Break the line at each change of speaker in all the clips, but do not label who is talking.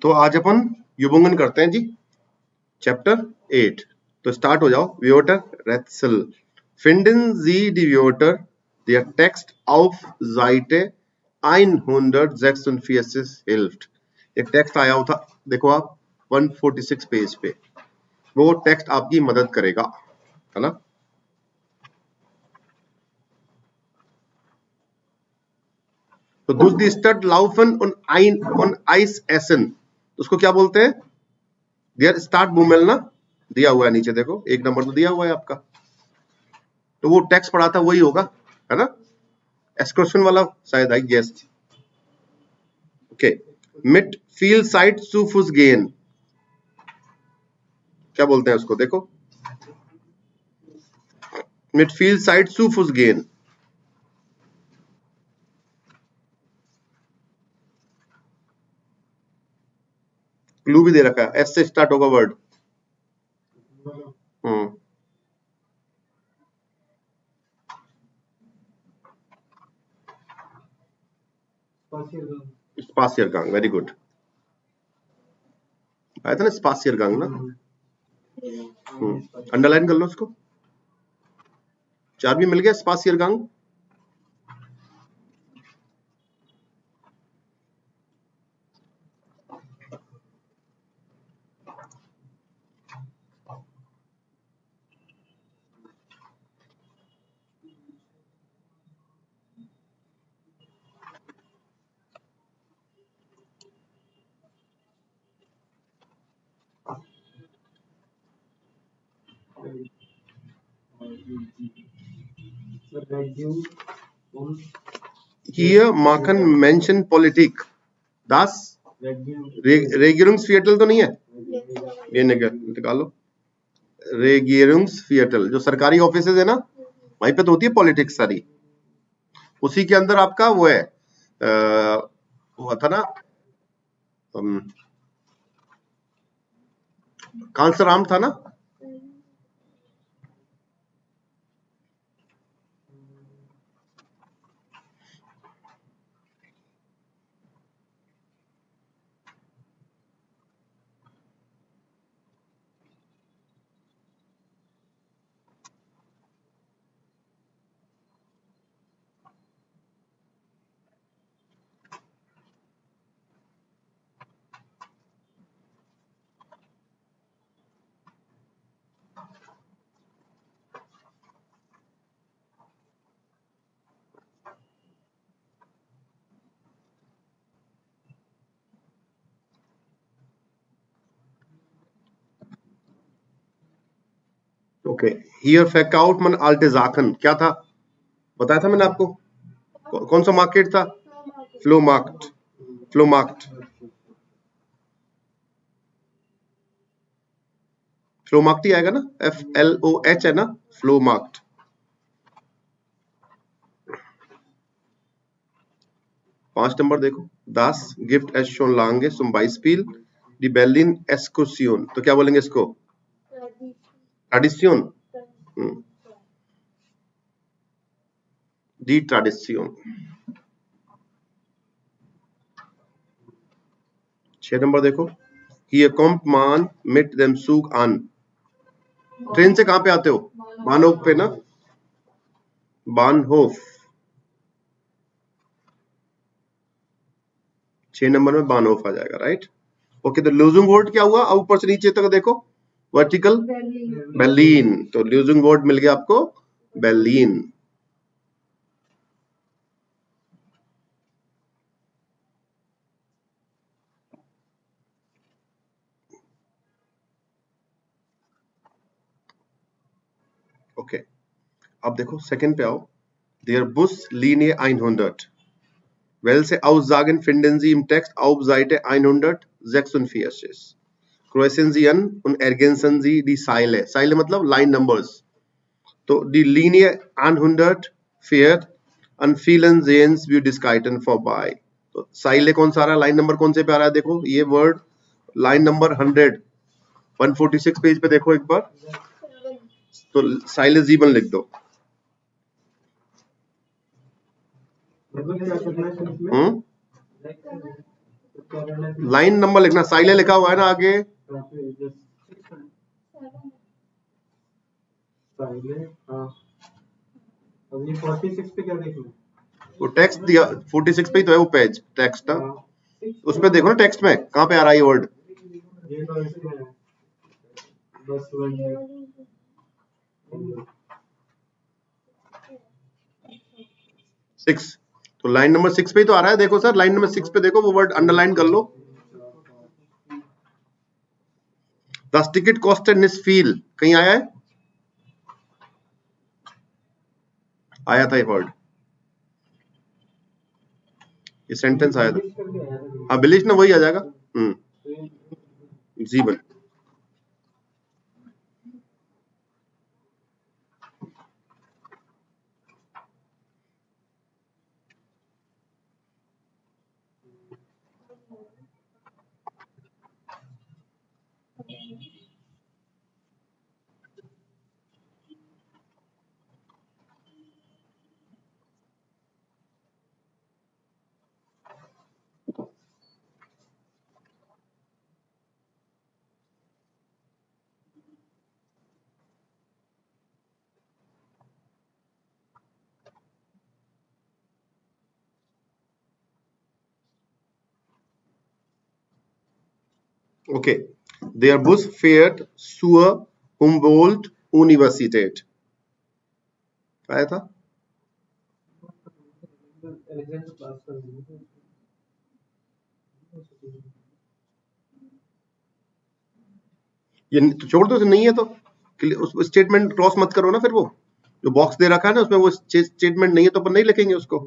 तो आज अपन युबंगन करते हैं जी, चैप्टर 8। तो स्टार्ट हो जाओ। व्योटर रेत्सल finden Sie die Wörter der Text auf Seite 146 hilft। एक टेक्स्ट आया हुआ था, देखो आप 146 पेज पे, वो टेक्स्ट आपकी मदद करेगा, है ना। तो दूस दी स्टड लाउफन ऑन आइस एसन, उसको क्या बोलते हैं? देयर स्टार्ट मूमेल ना, दिया हुआ है नीचे, देखो एक नंबर तो दिया हुआ है आपका। तो वो टेक्स्ट पढ़ा था वही होगा, है ना। एक्सकर्शन वाला शायद, आई गेस। ओके, मिट फील साइट सुफुस गेन, क्या बोलते हैं उसको? देखो, मिट फील साइट सुफुस गेन। क्लू भी दे रखा है, एस से स्टार्ट होगा वर्ड। स्पासियर गांग, very good. आया था ना स्पासियर गांग ना। अंडरलाइन कर लो उसको, 4 भी मिल गया स्पासियर गांग। Here माखन मेंशन पॉलिटिक दास रेगियरुंग्सफियटल तो नहीं है, ये निकालो। रेगियरुंग्सफियटल जो सरकारी ऑफिसेज है ना, वहीं पे तो होती है पॉलिटिक्स सारी। उसी के अंदर आपका वो है, हुआ था ना, कांसराम था ना। ओके, हियर फैकाउट मन अल्टेजाकन क्या था, बताया था मैंने आपको। कौन सा मार्केट था? फ्लो मार्क्ट, फ्लो मार्क्ट, फ्लो मार्क्ट ही आएगा ना, FLOH है ना, फ्लो मार्क्ट। पांच नंबर देखो, दास गिफ्ट एस शोन लांगे सुम बाइस्पील दी बेर्लिन एस्कुसियोन, तो क्या बोलेंगे इसको? ट्रेडिशन, दी ट्रेडिशन। 6 नंबर देखो, हियर कॉम्ट मान मिट देम सूग आन, ट्रेन से कहां पे आते हो? बानहोफ पे ना, बानहोफ। 6 नंबर में बानहोफ आ जाएगा, राइट। ओके, तो लूजिंग वर्ड क्या हुआ? अब ऊपर से नीचे तक देखो, वर्टिकल बेर्लिन, तो लूजिंग वर्ड मिल गया आपको बेर्लिन। ओके, अब देखो सेकंड पे आओ। Der Bus Linie 100. Welche Aussagen finden Sie im Text auf Seite 146? Kreuzen Sie an und ergänzen Sie die Zeile. Zeile मतलब लाइन नंबर्स। तो die Linie 100 fährt an vielen Seen wie Diskeiten vorbei. तो साइले कौन सा आ रहा है, line number कौन से पे आ रहा है? देखो ये वर्ड लाइन नंबर 100 146 पेज पे देखो एक बार, तो साइले जीवन लिख दो। लाइन नंबर लिखना, साइले लिखा हुआ है ना आगे।
अभी 46 पे क्या देखना?
वो टेक्स्ट दिया 46 पे ही तो है वो पेज टेक्स्ट ना, उस पे देखो ना टेक्स्ट में कहाँ पे आ रहा है ये वर्ड।
ये तो इसमें है, बस वही
6, तो लाइन नंबर 6 पे ही तो आ रहा है। देखो सर लाइन नंबर 6 पे देखो, वो वर्ड अंडरलाइन कर लो। 10 टिकट कॉस्टेड निस फील, कहीं आया है? आया था ये वर्ड, ये सेंटेंस आया था। हाँ बिलीच ना, वही आ जाएगा। जीवन। Okay, their bus fährt zur Humboldt-Universität. आया था? ये तो छोड़ दो, नहीं है तो उस स्टेटमेंट क्रॉस मत करो ना, फिर वो जो बॉक्स दे रखा है ना उसमें वो स्टेटमेंट नहीं है तो अपन नहीं लिखेंगे उसको।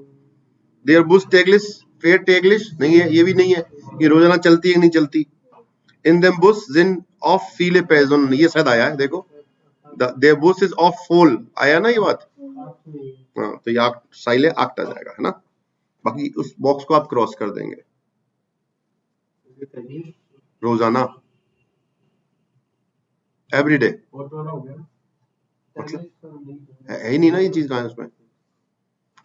देयर बुस टेगलिश, फेयर टेगलिश नहीं है, ये भी नहीं है, ये रोजाना चलती है नहीं चलती। इन देम बुस जिन ऑफ फीले पेजन, ये शायद आया है, देखो देयर बुस इज ऑफ फुल, आया ना ये बात। हाँ तो ये साइले आक्ट आ जाएगा, है ना। बाकी उस बॉक्स को आप क्रॉस कर देंगे। रोजाना, एवरीडे, मतलब है ही नहीं ना ये चीज, कहाँ है उसमें।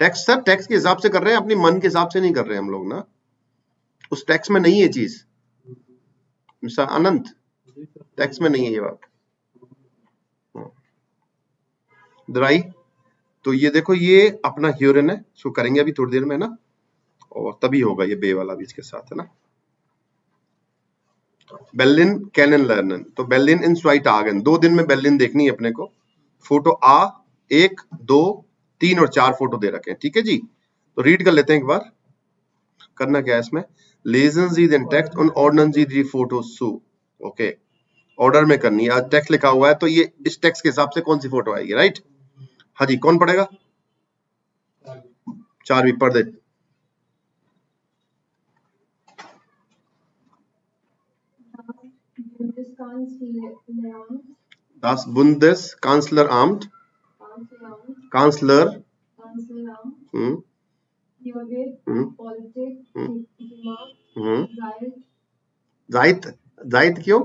टैक्स सर टैक्स के हिसाब से कर रहे हैं, अपनी मन के हिसाब से नहीं कर रहे हैं हम लोग ना, उस टैक्स में नहीं है चीज मिस्टर अनंत, टैक्स में नहीं है ये बात। दराई, तो ये देखो ये अपना ह्यूरन है, इसको करेंगे अभी थोड़ी देर में ना, और तभी होगा ये बे वाला भी इसके साथ, है ना। बेर्लिन कैनन लर्नन, तो बेर्लिन इन स्वाइट आगन, 2 दिन में बेर्लिन देखनी है अपने को। फोटो आ 1 2 3 और 4 फोटो दे रखे हैं, ठीक है जी। तो रीड कर लेते हैं एक बार। करना क्या है इसमें, लेजन जी देन टेक्स्ट ऑन ऑर्डनन जी दी फोटो सू, ओके ऑर्डर में करनी है। आज टेक्स्ट लिखा हुआ है तो ये इस टेक्स्ट के हिसाब से कौन सी फोटो आएगी, राइट। हाँ जी, कौन पढ़ेगा? 4 भी पढ़ दे। Das Bundeskanzleramt, Kanzler, जाइत, जाइत क्यों?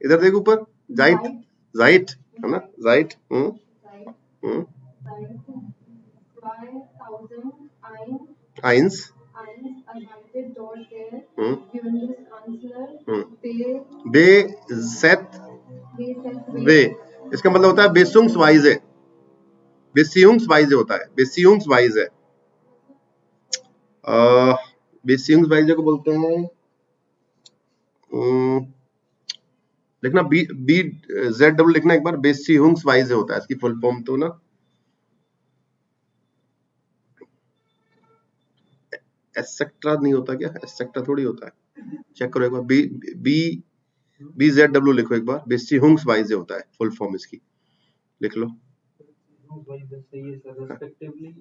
इधर देखो ऊपर, जाइत, जाइत है ना, जाइत। eins, बेसेट, बे, इसका मतलब होता है बेसुंग्सवाइजे, बेसियुंग्सवाइजे होता है, बेसियुंग्सवाइजे, बेसियुंग्सवाइजे को बोलते हैं, लिखना बी बी जेड डब्ल्यू लिखना एक बार, बेसियुंग्सवाइजे होता है इसकी फुल फॉर्म तो ना, एसेक्ट्रा नहीं होता क्या, एसेक्ट्रा थोड़ी होता है, चेक करो एक बार, B B B Z W लिखो एक बार, बेसियुंग्सवाइजे होता है फुल फॉर्म इसकी, लिख लो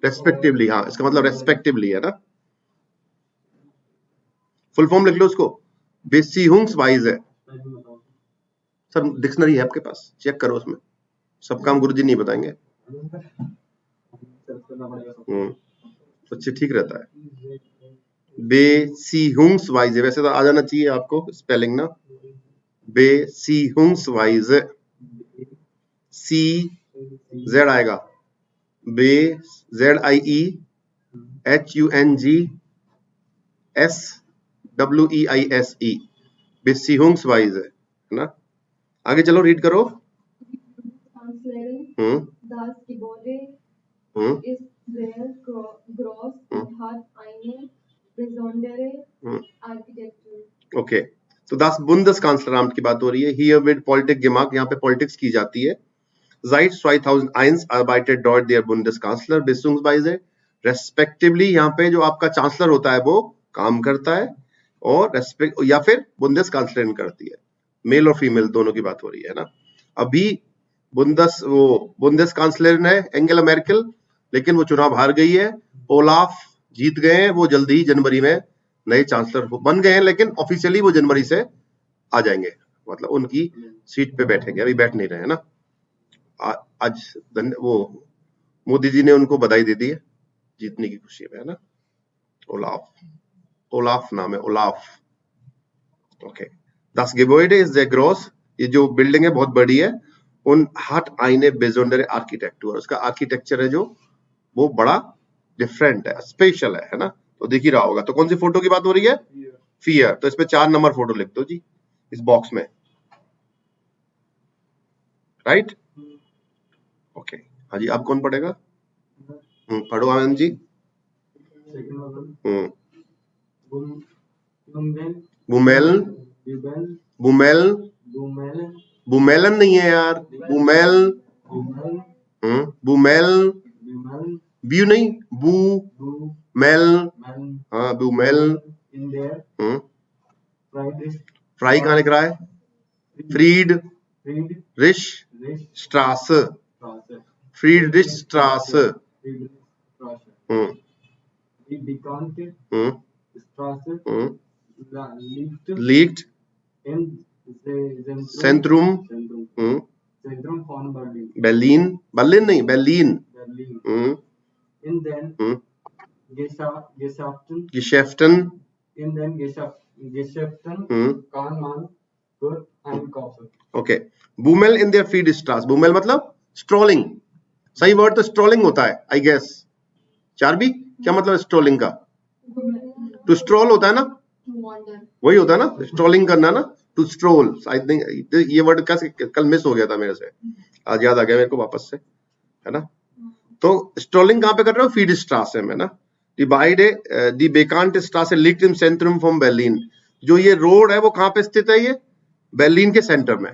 रेस्पेक्टिवली, हाँ इसका मतलब रेस्पेक्टिवली है ना, फुल फॉर्म लिख लो उसको, बेसियुंग्सवाइजे। सर डिक्शनरी है आपके पास, चेक करो उसमें, सब काम गुरुजी नहीं बताएंगे। बच्चे ठीक रहता है, बेसियुंग्सवाइजे, वैसे तो आ जाना चाहिए आपको स्पेलिंग ना, बेसियुंग्सवाइजे, सी जेड आएगा, बे Z I E H U N G S WEISE, बेसिहुंग्सवाइज है ना। आगे चलो रीड करो।
Das Gebäude ist sehr groß und hat eine besondere Architektur.
Okay, तो das Bundeskanzleramt की बात हो रही है। Hier wird Politik gemacht, यहाँ पे पॉलिटिक्स की जाती है। Seit 2001 arbeitet dort der Bundeskanzler beziehungsweise respectively, यहाँ पे जो आपका चांसलर होता है वो काम करता है और रेस्पेक्ट या फिर बुंदेसकांसलर करती है। मेल और फीमेल दोनों की बात हो रही है ना। अभी बुंदेसकांसलर है एंगेला मेर्केल, लेकिन वो चुनाव हार गई है। ओलाफ जीत गए हैं, वो जल्दी ही जनवरी में नए चांसलर बन गए हैं, लेकिन ऑफिशियली वो जनवरी से आ जाएंगे, मतलब उनकी सीट पे बैठेंगे, अभी बैठ नहीं रहे हैं ना। आज वो मोदी जी ने उनको बधाई दे दी है जीतने की खुशी में, है ना। ओलाफ नाम है, Olaf. Okay, Das Gebäude ist sehr groß, ये जो बिल्डिंग है बहुत बड़ी है। उन hat eine besondere Architektur, उसका आर्किटेक्चर है जो वो बड़ा डिफरेंट है, स्पेशल है ना। तो दिख ही रहा होगा। तो कौन सी फोटो की बात हो रही है? फियर। तो इसमें 4 नंबर फोटो लिख दो जी इस बॉक्स में, राइट। ओके, हाँ जी, अब कौन पढ़ेगा? पढ़ो आनंद जी। बुमेल, बुमेलन नहीं है यार, बुमेल। बुमेल, ब्यू नहीं, मेल। हाँ, बुमेल। फ्राई कहाँ लिख रहा है? Freed रिश स्ट्रास, फ्रीडरिश स्ट्रास। liegt Zentrum
von Berlin.
Berlin, Berlin नहीं, Berlin.
In den
Geschäften
kann man gut einkaufen.
Okay, Bummel in der Friedrichstraße. Bummel मतलब स्ट्रोलिंग, सही वर्ड तो स्ट्रोलिंग होता है आई गेस। चारबी क्या मतलब स्ट्रोलिंग का? टू स्ट्रोल होता है ना, वही होता है ना, स्ट्रोलिंग करना ना, टू स्ट्रोल। आई थिंक ये वर्ड कैसे कल मिस हो गया था मेरे से, आज याद आ गया मेरे को वापस से, है ना। तो स्ट्रोलिंग कहाँ पे कर रहे हो? फ्रीडरिchstraße में ना। Die beide die bekannte Straße liegt im Zentrum von Berlin. जो ये रोड है वो कहाँ पे स्थित है? ये बर्लिन के सेंटर में,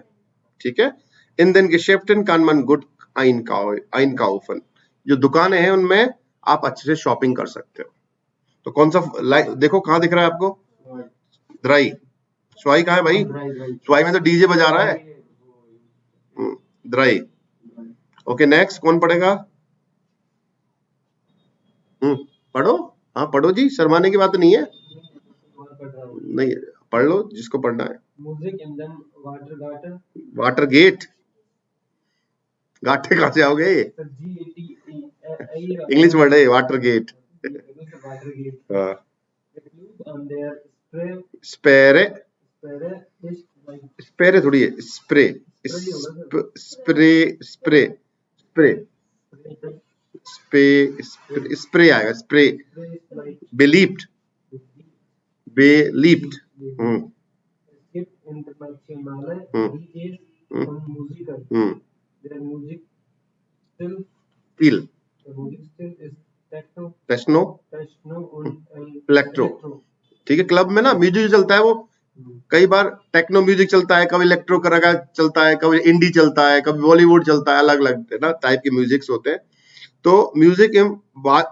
ठीक है। In den Geschäften kann man gut einkaufen. जो दुकानें हैं उनमें आप अच्छे से शॉपिंग कर सकते हो। तो कौन सा देखो कहाँ दिख रहा है आपको? द्राई। स्वाई कहाँ है भाई? स्वाई में तो डीजे बजा रहा है। द्राई। ओके, नेक्स्ट कौन पढ़ेगा? पढ़ो, हाँ पढ़ो जी, शर्माने की बात नहीं है। नहीं, पढ़ लो जिसको पढ़ना है। वाटर गेट, गाटे कहाँ से आओगे? इंग्लिश वर्ड है वाटर गेट। स्पेरे, स्पेरे थोड़ी है, spray, spray spray spray spray आएगा, स्प्रे। बेलीप्ड, बेलीप्ड। Stil, टेक्नो, इलेक्ट्रो, ठीक है। क्लब में ना म्यूजिक चलता है, वो कई बार टेक्नो म्यूजिक चलता है, कभी इलेक्ट्रो का चलता है, कभी इंडी चलता है, कभी बॉलीवुड चलता है, अलग अलग है ना टाइप के म्यूजिक्स होते हैं। तो म्यूजिक इन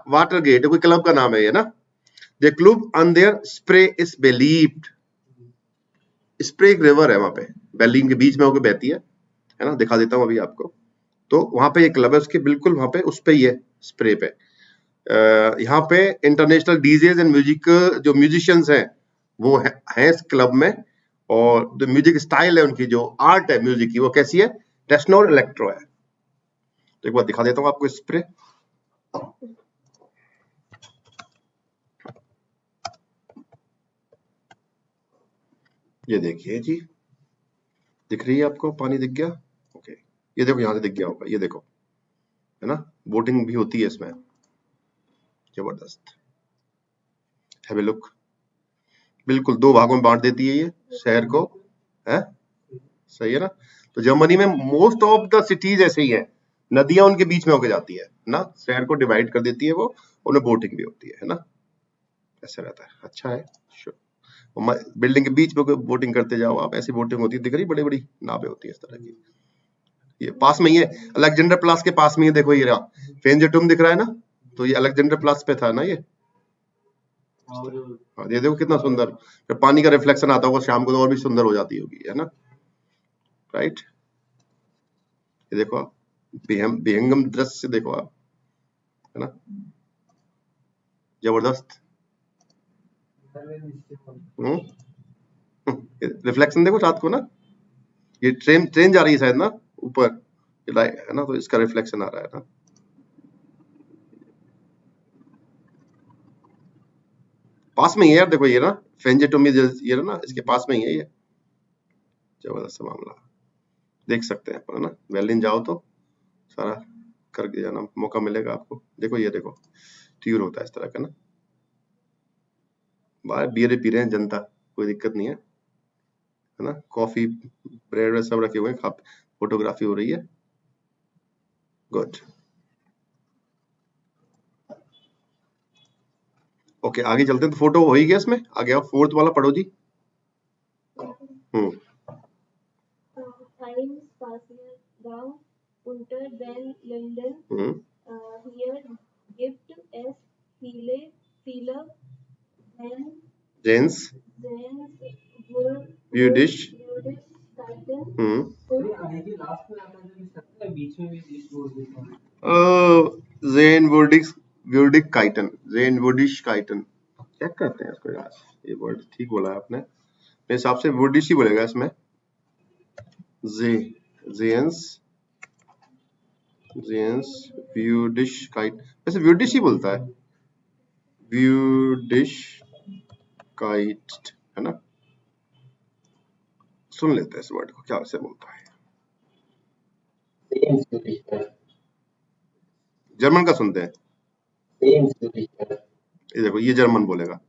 वाटर गेट कोई क्लब का नाम है ये ना। The club on there Spree is believed. Spree एक रिवर है वहां पे, बर्लिन के बीच में होकर बहती है ना। दिखा देता हूं अभी आपको। तो वहां पे ये क्लब है, उसके बिल्कुल वहां पे उस पे ही है, स्प्रे पे। यहाँ पे इंटरनेशनल डीजेज एंड म्यूजिक जो म्यूजिशियंस हैं वो हैं इस क्लब में, और जो म्यूजिक स्टाइल है उनकी, जो आर्ट है म्यूजिक की, वो कैसी है? टेक्नो और इलेक्ट्रो है। तो एक बार दिखा देता हूँ आपको स्प्रे। ये देखिए जी, दिख रही है आपको? पानी दिख गया? ओके, ये देखो यहाँ से दिख गया होगा, ये देखो, है ना। बोटिंग भी होती है इसमें, जबरदस्त। Have a look. बिल्कुल 2 भागों में बांट देती है ये शहर को, है सही है ना। तो जर्मनी में मोस्ट ऑफ द सिटीज ऐसे ही है, नदियां उनके बीच में होके जाती है ना, शहर को डिवाइड कर देती है वो, उन्हें बोटिंग भी होती है ना, ऐसा रहता है। अच्छा है, बिल्डिंग के बीच में बोटिंग करते जाओ आप, ऐसी बोटिंग होती है, दिख रही बड़ी बड़ी नावें होती है इस तरह की। ये पास में ही है, अलेक्जेंडर प्लास के पास में ही, देखो ये रहा फेंजेटुम दिख रहा है ना, तो ये अलेक्जेंडर प्लास पे था ना ये। हाँ ये देखो कितना सुंदर, जब पानी का रिफ्लेक्शन आता होगा शाम को तो और भी सुंदर हो जाती होगी, है ना, राइट। ये देखो आप बेहंगम दृश्य देखो आप, है ना, जबरदस्त। रिफ्लेक्शन देखो रात को ना, ये ट्रेन ट्रेन जा रही है शायद ना ऊपर, है ना, तो इसका रिफ्लेक्शन आ रहा है ना। पास में ही है यार, देखो ये ना फेंजेटोमी, ये ना इसके पास में ही है ये, जबरदस्त मामला, देख सकते हैं अपन, है ना, berlin जाओ तो सारा करके जाना, मौका मिलेगा आपको। देखो ये देखो ट्यूर होता है इस तरह का ना, बाहर बियर पी रहे हैं जनता, कोई दिक्कत नहीं है, है ना, कॉफी ब्रेड सब रखे हुए हैं, फोटोग्राफी हो रही है, गुड। ओके आगे चलते हैं, तो फोटो हो ही गया इसमें, आगे आप फोर्थ वाला पढ़ो जी।
Ein Spaziergang unter den Linden. Hier gibt es viele
Jens
Würdigkeiten.
Würdigkeiten check करते हैं इसको यार, ये वर्ड ठीक बोला है आपने, मेरे हिसाब से वुडिश ही बोलेगा इसमें, जेन्स व्यूडिशकाइट, वैसे व्यूडिश ही बोलता है, व्यूडिशकाइट, है ना, सुन लेते हैं इस वर्ड को क्या वैसे बोलता है। जर्मन का सुनते हैं, ये देखो ये जर्मन बोलेगा,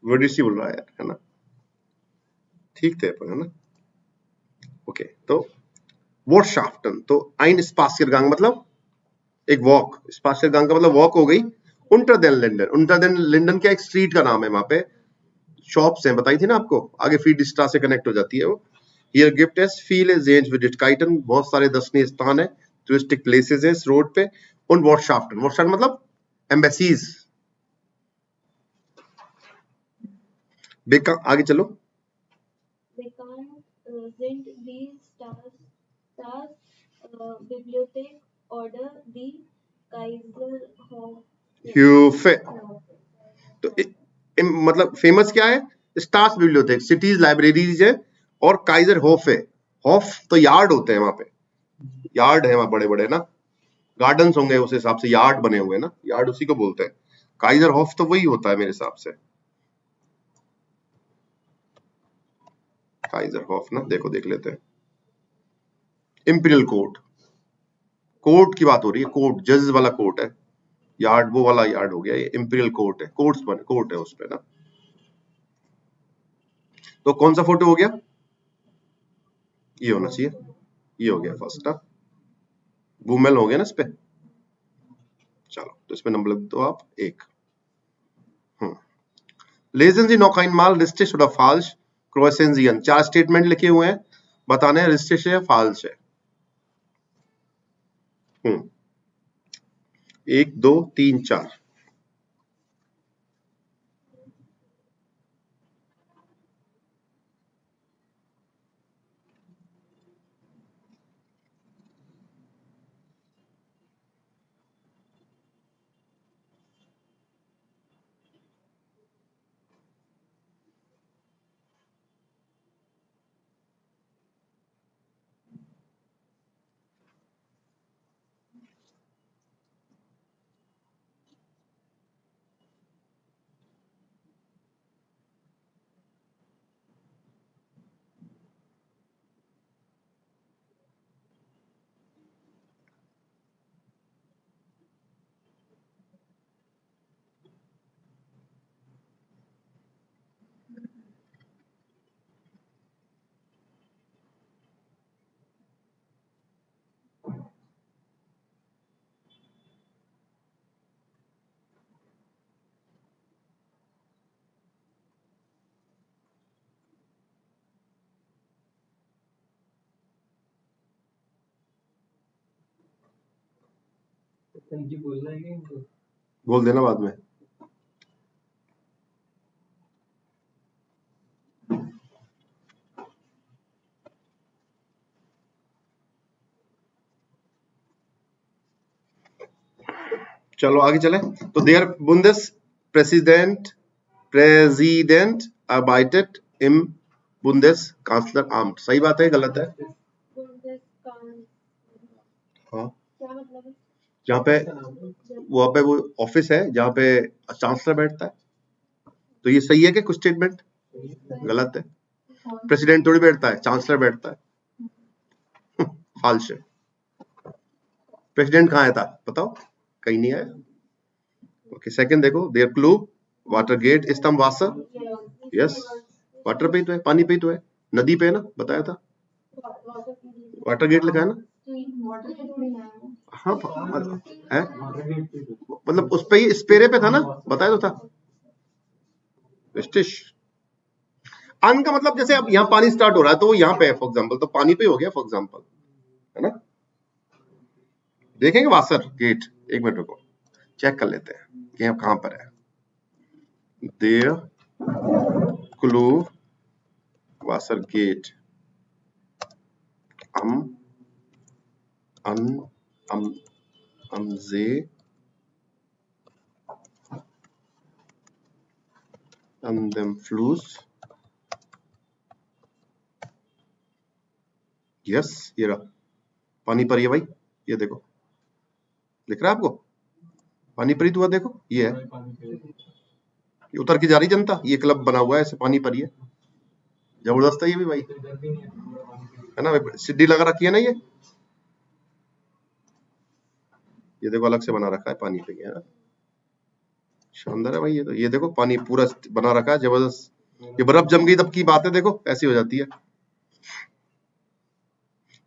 व्यूडिश ही बोल रहा है यार, है ना, ठीक थे अपन, है ना। ओके तो वॉटशाफ्टन, तो आइन स्पासियरगांग मतलब एक वॉक, स्पासियरगांग का मतलब वॉक हो गई, उंटर देन लिंडन, उंटर देन लिंडन क्या एक स्ट्रीट का नाम है, वहां पे शॉप्स हैं, बताई थी ना आपको, आगे फीड स्टार से कनेक्ट हो जाती है वो। हियर गिफ्ट एस फील जेंज विद काइटन, बहुत सारे दर्शनीय स्थान है, टूरिस्टिक प्लेसेस है इस रोड पे, उन वॉटशाफ्टन, वॉटशाफ्टन मतलब एम्बेसीज। आगे चलो,
Sind die Staatsbibliothek oder die
ह्यूफे, तो मतलब फेमस क्या है, स्टार्स बिब्लियोथेक सिटीज लाइब्रेरीज है, और काइजर होफ है, होफ तो यार्ड होते हैं वहां पे, यार्ड है वहां बड़े बड़े ना, गार्डन्स होंगे उस हिसाब से, यार्ड बने हुए ना, यार्ड उसी को बोलते हैं, काइजर होफ तो वही होता है मेरे हिसाब से, काइजर होफ ना, देखो देख लेते हैं। इंपीरियल कोर्ट, कोर्ट की बात हो रही है, कोर्ट जज वाला कोर्ट है, यार्ड वो वाला यार्ड हो गया, ये इंपीरियल कोर्ट है, कोर्ट्स बने, कोर्ट है उस पे ना। तो कौन सा फोटो हो गया, ये होना चाहिए, ये हो गया फर्स्ट ना, वुमेल हो गया ना इस पे, चलो तो इसमें नंबर लिख दो आप 1। Lesen Sie noch einmal richtig oder falsch rezensieren, 4 statement लिखे हुए हैं, बताने रिस्टिश है या फाल्स है। 1 2 3 4,
थैंक यू बोलना है क्या इनको?
बोल देना बाद में। चलो आगे चले। तो देयर बुंदेस प्रेसिडेंट arbeitet im Bundeskanzleramt। सही बात है गलत है? हाँ,
क्या मतलब है?
जहाँ पे वहाँ पे वो ऑफिस है जहाँ पे चांसलर बैठता है। तो ये सही है कि कुछ स्टेटमेंट गलत है? प्रेसिडेंट थोड़ी बैठता है, चांसलर बैठता है। फाल्स है। प्रेसिडेंट कहाँ आया था बताओ? कहीं नहीं आया। ओके, सेकंड देखो, देयर क्लू वाटर गेट इस्तम वासर। यस, वाटर पे ही तो है, पानी पे ही तो है, नदी पे है ना, बताया था। वाटर गेट लिखा है ना? हाँ है, मतलब उस पे ही स्पेरे पे था ना, बताया तो था। स्टिश अन का मतलब जैसे अब यहाँ पानी स्टार्ट हो रहा है तो वो यहाँ पे है फॉर एग्जांपल, तो पानी पे हो गया फॉर एग्जांपल, है ना। देखेंगे वासर गेट, एक मिनट रुको चेक कर लेते हैं कि अब कहां पर है। देयर क्लू वासर गेट am See an dem Fluss। Yes, ये रहा पानी पर, ये भाई ये देखो, दिख रहा है आपको पानी पर ही तो, देखो ये है, ये उतर के जा रही जनता, ये क्लब बना हुआ है ऐसे पानी पर ही है। जबरदस्त है ये भी भाई, है ना, सीढ़ी लगा रखी है ना ये देखो अलग से बना रखा है पानी पे, है ना, शानदार है भाई ये तो। ये देखो पानी पूरा बना रखा है, जबरदस्त। ये बर्फ जम गई तब की बात है, देखो ऐसी हो जाती है,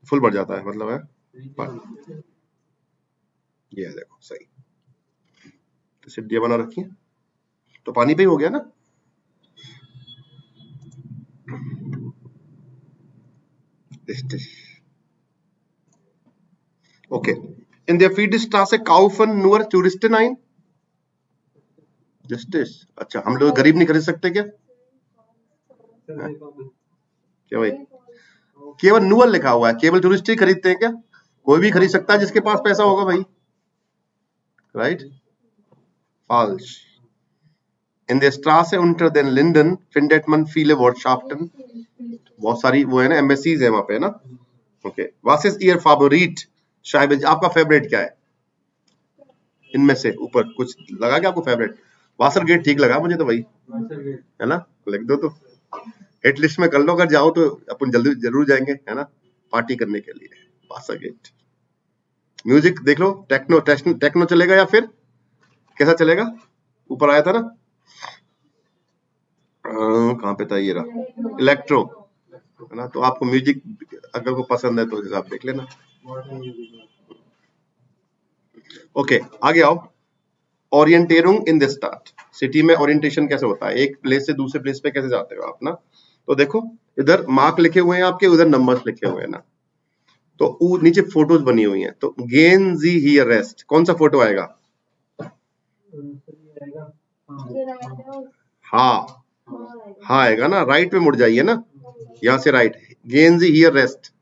फुल बढ़ जाता है मतलब, है ये है देखो सही, तो सीढ़ियां बना रखी है तो पानी पे ही हो गया ना। Okay, in der Friedrichstraße kaufen nur Touristen ein। Justice, अच्छा हम लोग गरीब नहीं खरीद सकते क्या? क्या भाई, केवल नुअल लिखा हुआ है, केवल टूरिस्ट ही खरीदते हैं क्या? कोई भी खरीद सकता है जिसके पास पैसा होगा भाई, right? False. In der Straße unter den Linden findet man viele Wortschaften। बहुत सारी वो है ना, एम्बेसीज है वहां पे, है ना। Okay, was ist Ihr Favorit? शायद आपका फेवरेट क्या है इनमें से? ऊपर कुछ लगा क्या आपको फेवरेट? वासर गेट ठीक लगा मुझे तो भाई, है ना, लिख दो तो हिट लिस्ट में कर लो, अगर जाओ तो अपन जल्दी जरूर जाएंगे, है ना, पार्टी करने के लिए। Washer gate. म्यूजिक देख लो, टेक्नो चलेगा या फिर कैसा चलेगा? ऊपर आया था ना, कहाँ पे था, ये रहा इलेक्ट्रो, है ना। तो आपको म्यूजिक अगर को पसंद है तो हिसाब देख लेना। ओके, आगे आओ। ओरिएंटेरुंग इन द स्टार्ट। सिटी में ओरिएंटेशन कैसे होता है, एक प्लेस से दूसरे प्लेस पे कैसे जाते हो आप ना। तो देखो इधर मार्क लिखे हुए हैं आपके, उधर नंबर्स लिखे हुए हैं ना, तो नीचे फोटोज बनी हुई हैं। तो गेन जी हियर रेस्ट, कौन सा फोटो आएगा? हाँ हाँ आएगा ना, राइट पे मुड़ जाइए ना, यहाँ से राइट, गेन जी हियर रेस्ट,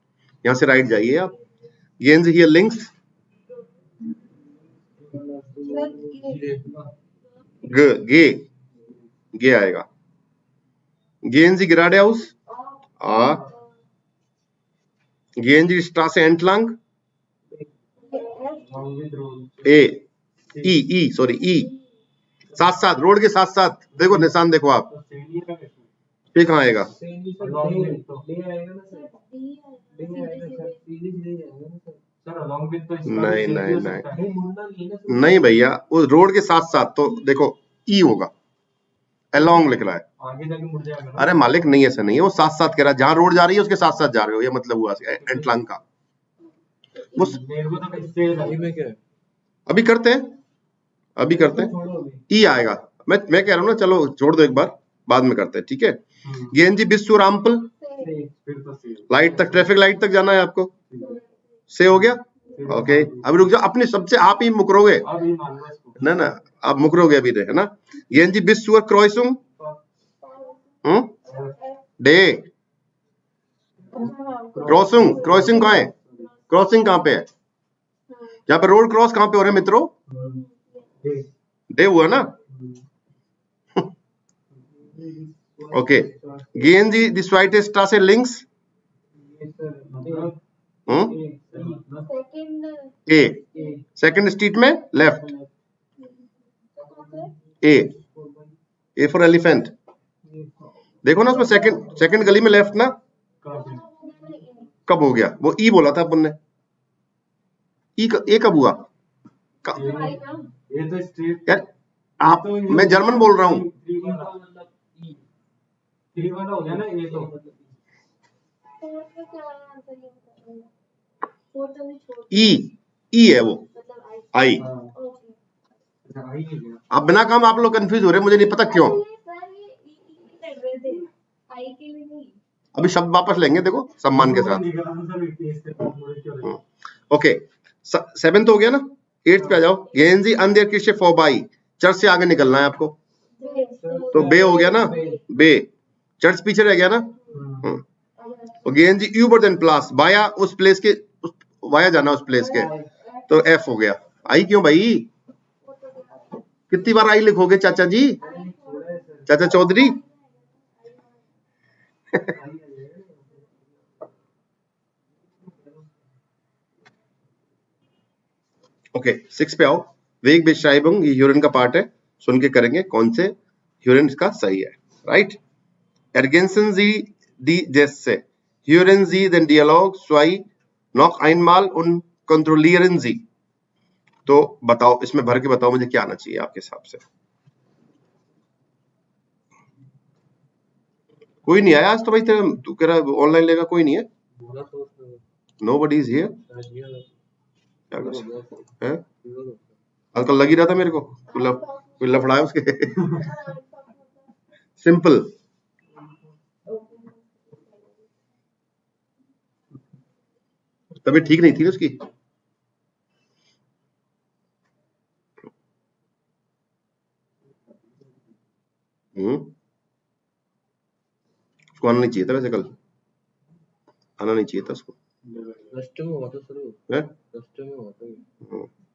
यहाँ से राइट जाइए आप। गेन जी हियर लिंक्स, गे गे आएगा। Gehen Sie geradeaus? A. Gehen Sie die Straße entlang? A. E sorry E, साथ साथ, रोड के साथ साथ देखो निशान, देखो आप, ये कहाँ आएगा? नहीं नहीं नहीं नहीं भैया, उस रोड के साथ साथ तो देखो ई होगा, अलोंग लिख रहा है, आगे जाके मुड़ जाएगा। अरे मालिक नहीं, ऐसा नहीं है, वो साथ साथ कह रहा है, जहां रोड जा रही है उसके साथ साथ जा रहे हो, ये मतलब हुआ एंटलांग का। वो अभी करते हैं, अभी करते हैं, ई आएगा। मैं कह रहा हूँ ना, चलो छोड़ दो एक बार, बाद में करते हैं, ठीक है। गेंजी बिस्सू रामपुल, लाइट तक, ट्रैफिक लाइट तक जाना है आपको, से हो गया। ओके अभी रुक जाओ, अपने सबसे आप ही मुकरोगे
अब ही मान लो इसको।
ना ना, आप मुकरोगे अभी है ना। ये जी बिस सुअर क्रॉइसुम डे क्रॉसिंग, क्रॉसिंग कहाँ है, क्रॉसिंग कहाँ पे है, यहाँ पे रोड क्रॉस कहाँ पे हो रहे हैं मित्रों, डे हुआ ना। Okay gehen Sie die zweite Straße links ए, सेकंड स्ट्रीट में लेफ्ट, ए फॉर एलिफेंट, देखो ना उसमें सेकंड गली में लेफ्ट ना, कब हो गया वो, ई बोला था अपन ने, ए कब हुआ
ये तो स्ट्रीट
यार, आप मैं जर्मन बोल रहा हूँ,
3 वाला हो गया ना ये तो।
ई है वो, आई।
आई है
अब बिना काम आप लोग कंफ्यूज हो रहे हैं, मुझे नहीं पता क्यों। अभी शब्द वापस लेंगे, देखो सम्मान के साथ। ओके 7th हो गया ना, 8th पे आ जाओ। गेंजी अंदर किसे फोबाई, चर्च से आगे निकलना है आपको, तो बे हो गया ना, बे चर्च पीछे रह गया ना। और गेंजी यूबर देन प्लास, वाया उस प्लेस के, वाया जाना उस प्लेस के, तो एफ हो गया। आई क्यों भाई, कितनी बार आई लिखोगे चाचा जी, चाचा चौधरी। ओके 6 पे आओ। वेग बेश्राइबुंग, ये यूरिन का पार्ट है, सुन के करेंगे कौन से यूरिन इसका सही है, right. Ergänzen Sie die Sätze. Hören Sie den Dialog 2 noch einmal und kontrollieren Sie. तो बताओ, इसमें भर के बताओ मुझे क्या आना चाहिए आपके हिसाब से। कोई नहीं आया आज तो भाई, तू कह रहा ऑनलाइन लेगा, कोई नहीं है, nobody is here। क्या कर है, आजकल लग ही रहा था मेरे को कोई लफड़ा है उसके। सिंपल, तबीयत ठीक नहीं थी उसकी। उसको आना नहीं चाहिए था वैसे, कल आना नहीं चाहिए था उसको,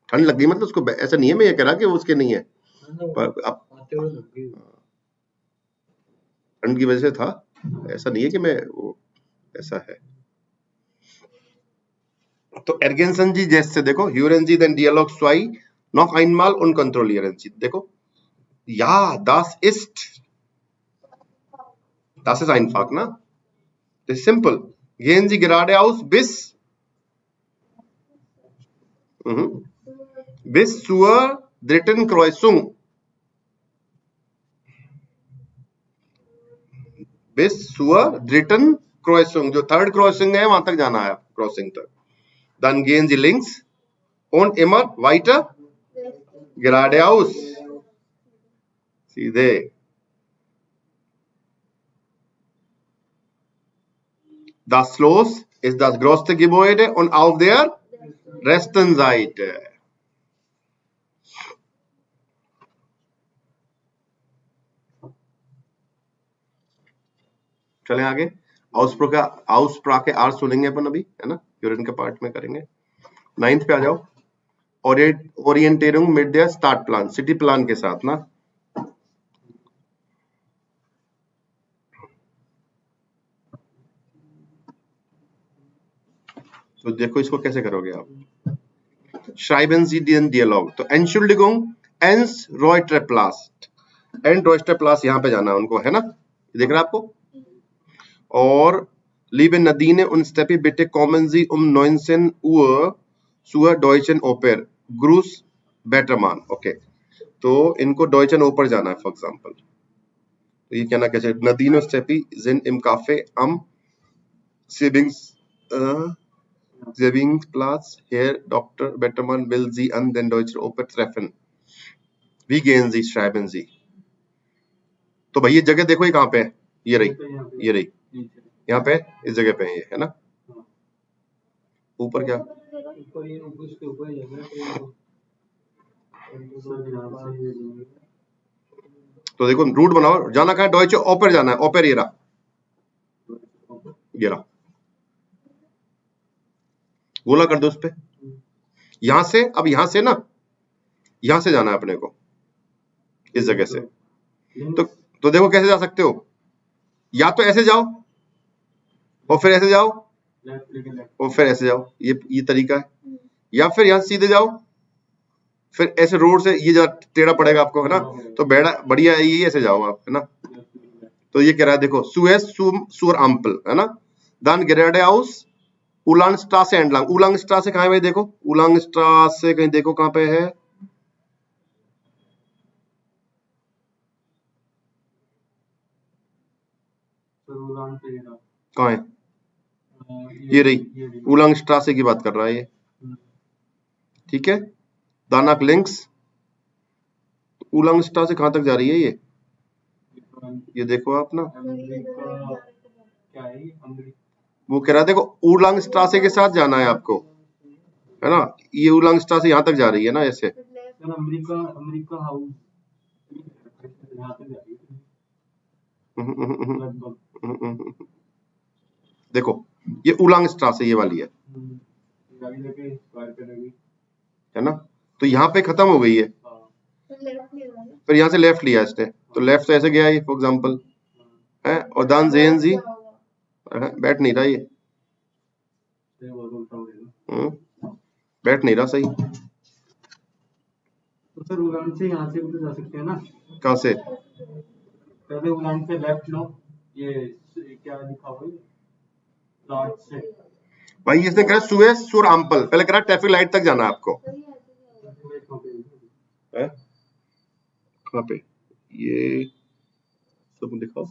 ठंड लग गई मतलब उसको, ऐसा नहीं है मैं ये कह रहा कि वो उसके नहीं है, पर अब ठंड की वजह से था, ऐसा नहीं है कि मैं वो ऐसा है। तो एर्गेंसन जी जैसे देखो, ह्यूरन जी then डियालॉग 2 noch einmal und kontrollieren Sie, देखो ja das ist einfach ना, das ist simple। gehen Sie geradeaus bis zur dritten Kreuzung, bis zur dritten Kreuzung, जो थर्ड क्रॉसिंग है वहां तक जाना है, क्रॉसिंग तक। Dann gehen Sie links und immer weiter geradeaus, सीधे। Das Schloss ist das größte Gebäude und auf der rechten Seite। चले आगे, Aussprache आर सुनेंगे अपन अभी, है ना, यूरिन के पार्ट में करेंगे। 9th पे आ जाओ। Orientierung mit der Startplan, city plan के साथ ना। तो देखो इसको कैसे करोगे आप। Schreiben Sie den Dialog, तो Entschuldigung, Ens Reuterplatz, Reuterplatz यहाँ पे जाना है उनको, है ना, देख रहा आपको। और Liebe Nadine und Steffi, bitte kommen Sie 19 Uhr zur Deutschen Oper, Gruß Bettermann। Okay तो इनको डॉयचन ओपर जाना है फॉर एग्जांपल, तो ये कहना कैसे, Nadine und Steffi sind im Café am Sebingsplatz, Herr Dr. Bettermann will Sie an den Deutschen Oper treffen, wie gehen Sie, schreiben Sie। तो भाई ये जगह देखो ये कहाँ पे है, ये रही यहाँ पे, इस जगह पे है ये, है ना। ऊपर क्या,
ऊपर ये उसके ऊपर ही है
तो देखो रूट बनाओ, जाना कहाँ है, डॉइचे ओपर जाना है, ओपर ये रहा, गोला कर दो उस पे, यहां से, अब यहां से ना, यहां से जाना है अपने को इस जगह से। तो देखो कैसे जा सकते हो, या तो ऐसे जाओ और फिर ऐसे जाओ और फिर ऐसे जाओ, ये तरीका है, या फिर यहां सीधे जाओ, फिर ऐसे रोड से ये टेढ़ा पड़ेगा आपको, है ना, तो बढ़िया है ये ऐसे जाओ आप, है ना। तो ये कह रहा है देखो, सुएस सुर अम्पल, है ना, दान गेरेडे हाउस उलांगस्ट्रासे एंडलांग, उलांगस्ट्रासे कहाँ है भाई, देखो उलांगस्ट्रासे कहीं देखो कहाँ पे है, कहाँ है, ये रही उलांगस्ट्रासे की बात कर रहा है ये, ठीक है। दानाक लिंक्स, उलांगस्ट्रासे कहाँ तक जा रही है ये देखो आप ना, वो कह रहा है देखो उलांगस्ट्रासे के साथ जाना है आपको, है ना, ये उलांगस्ट्रासे यहाँ तक जा रही है ना ऐसे,
अमेरिका हाउस
देखो ये उलांगस्ट्रासे ये वाली है ना, तो यहाँ पे खत्म हो गई है, फिर यहाँ से लेफ्ट लिया इसने, तो लेफ्ट से ऐसे गया ये फॉर एग्जांपल है, और दान जेएनजी बैठ नहीं रहा ये, बैठ नहीं रहा सही,
तो सर उड़ान से यहाँ से भी तो जा सकते हैं ना,
कहाँ से,
पहले उड़ान से लेफ्ट लो, ये क्या लिखा हुआ है लॉर्ड से,
भाई इसने कहा सुएस सुर अम्पल, पहले कह रहा ट्रैफिक लाइट तक जाना है आपको, है कहाँ पे ये सब दिखाओ,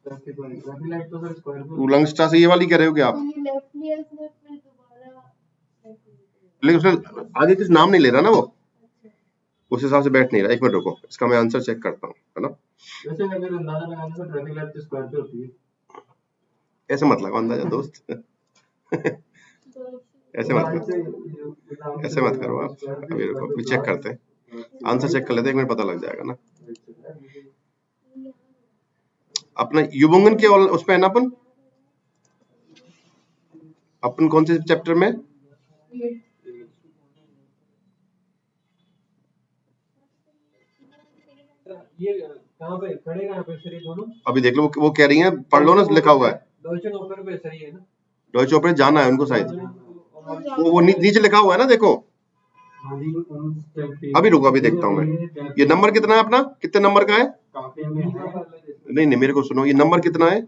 ट्रैफिक लाइट तो सर स्क्वायर में,
उलंगस्टा से ये वाली कह रहे हो क्या आप, लेकिन उसने आगे किस नाम नहीं ले रहा ना वो, उस हिसाब से बैठ नहीं रहा, एक मिनट रुको, इसका मैं आंसर चेक करता हूँ, है ना।
वैसे अगर अंदाजा लगाने से ट्रैफिक लाइट तो स्क्वायर पे होती है,
ऐसे मत लगाओ अंदाजा दोस्त ऐसे मत करो, ऐसे मत करो आप, अभी रुको अभी चेक करते हैं, आंसर चेक कर लेते हैं, एक मिनट पता लग जाएगा ना। अपना युबोंगन के उस पे है ना, अपन कौन से चैप्टर में,
ये कहाँ पे खड़े कहाँ पे सर ये दोनों,
अभी देख लो वो कह रही हैं, पढ़ लो ना, लिखा हुआ है
डॉइचे ओपर पे सर ये ना,
डॉइचे ओपर जाना है उनको शायद, वो नीचे लिखा हुआ है ना देखो, अभी रुको अभी देखता हूँ मैं, ये नंबर कितना है अपना, कितने नंबर का है, नहीं नहीं मेरे को सुनो, ये नंबर कितना है,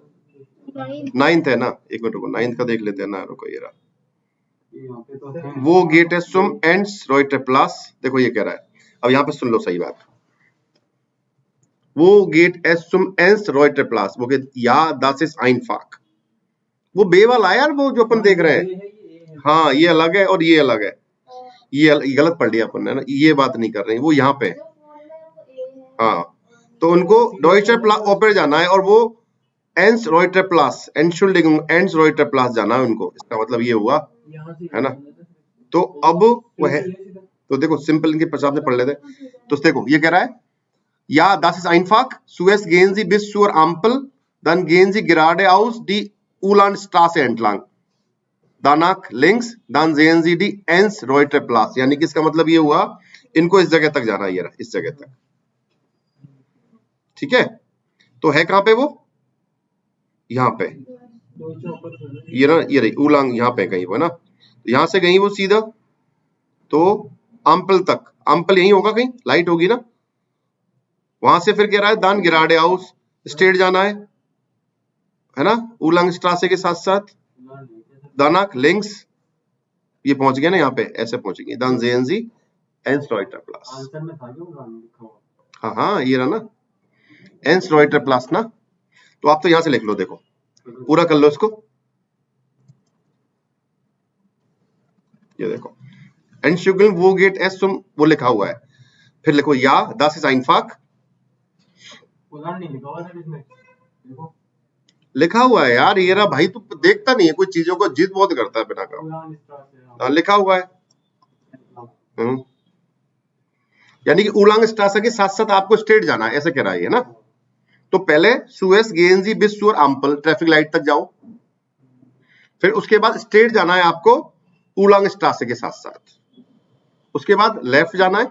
9th है ना, एक मिनट रुको 9th का देख लेते हैं ना, रुको ये रहा, वो गेट है सुम एंड्स रॉयटे प्लस, देखो ये कह रहा है, अब यहाँ पे सुन लो सही बात, वो गेट एस सुम एंस रॉयटे प्लस, वो गेट या das ist einfach, वो बे वाला है यार, वो जो अपन देख रहे हैं, हाँ ये अलग है और ये अलग है, ये गलत पढ़ लिया अपन ने ना, ये बात नहीं कर रहे हैं, वो यहाँ पे, हाँ तो उनको डॉइचर ओपर जाना है, और वो एंस रॉयटर प्लस एंशुल्डिंग एंस रॉयटर प्लस जाना है उनको, इसका मतलब ये हुआ, है ना। तो अब वो है, तो देखो सिंपल इनके हिसाब से पढ़ लेते, तो देखो ये कह रहा है, या das ist einfach, zuerst gehen Sie bis zur Ampel, dann gehen Sie geradeaus die Ulandstraße entlang, danach links, dann sehen Sie die Enns-Reuter-Platz, यानी कि इसका मतलब ये हुआ, इनको इस जगह तक जाना है, ये इस जगह तक, ठीक है। तो है कहाँ पे वो, यहाँ पे, ये ना ये रही उलांग, यहाँ पे कहीं वो है ना, यहाँ से कहीं वो सीधा, तो अम्पल तक, अम्पल यही होगा कहीं, लाइट होगी ना, वहां से फिर कह रहा है दान गिराडे हाउस स्ट्रेट जाना है ना, उलांग स्ट्रासे के साथ साथ दानाक लिंक्स, ये पहुंच गए ना यहाँ पे, ऐसे पहुंचेंगे, दान जेएनजी एंस रॉयटर प्लस, हाँ हाँ ये रहा ना एंस रॉयटर प्लस ना, तो आप तो यहां से लिख लो, देखो पूरा कर लो इसको, ये देखो एंशुगल वो गेट एस तुम वो लिखा हुआ है, फिर लिखो या das ist einfach,
नहीं लिखा हुआ था इसमें, देखो
लिखा हुआ है यार, ये रहा भाई, तू देखता नहीं है कुछ चीजों को, जिद बहुत करता है बिना काम।
उड़ान स्ट्रासे, हाँ।
हाँ, लिखा हुआ है। यानी कि उलांग स्ट्रासे के साथ साथ आपको स्ट्रेट जाना है, ऐसे कह रहा है ना। तो पहले सुएस गेंजी बिस सुअर आम्पल, ट्रैफिक लाइट तक जाओ, फिर उसके बाद स्ट्रेट जाना है आपको उलांग स्ट्रासे के साथ साथ, उसके बाद लेफ्ट जाना है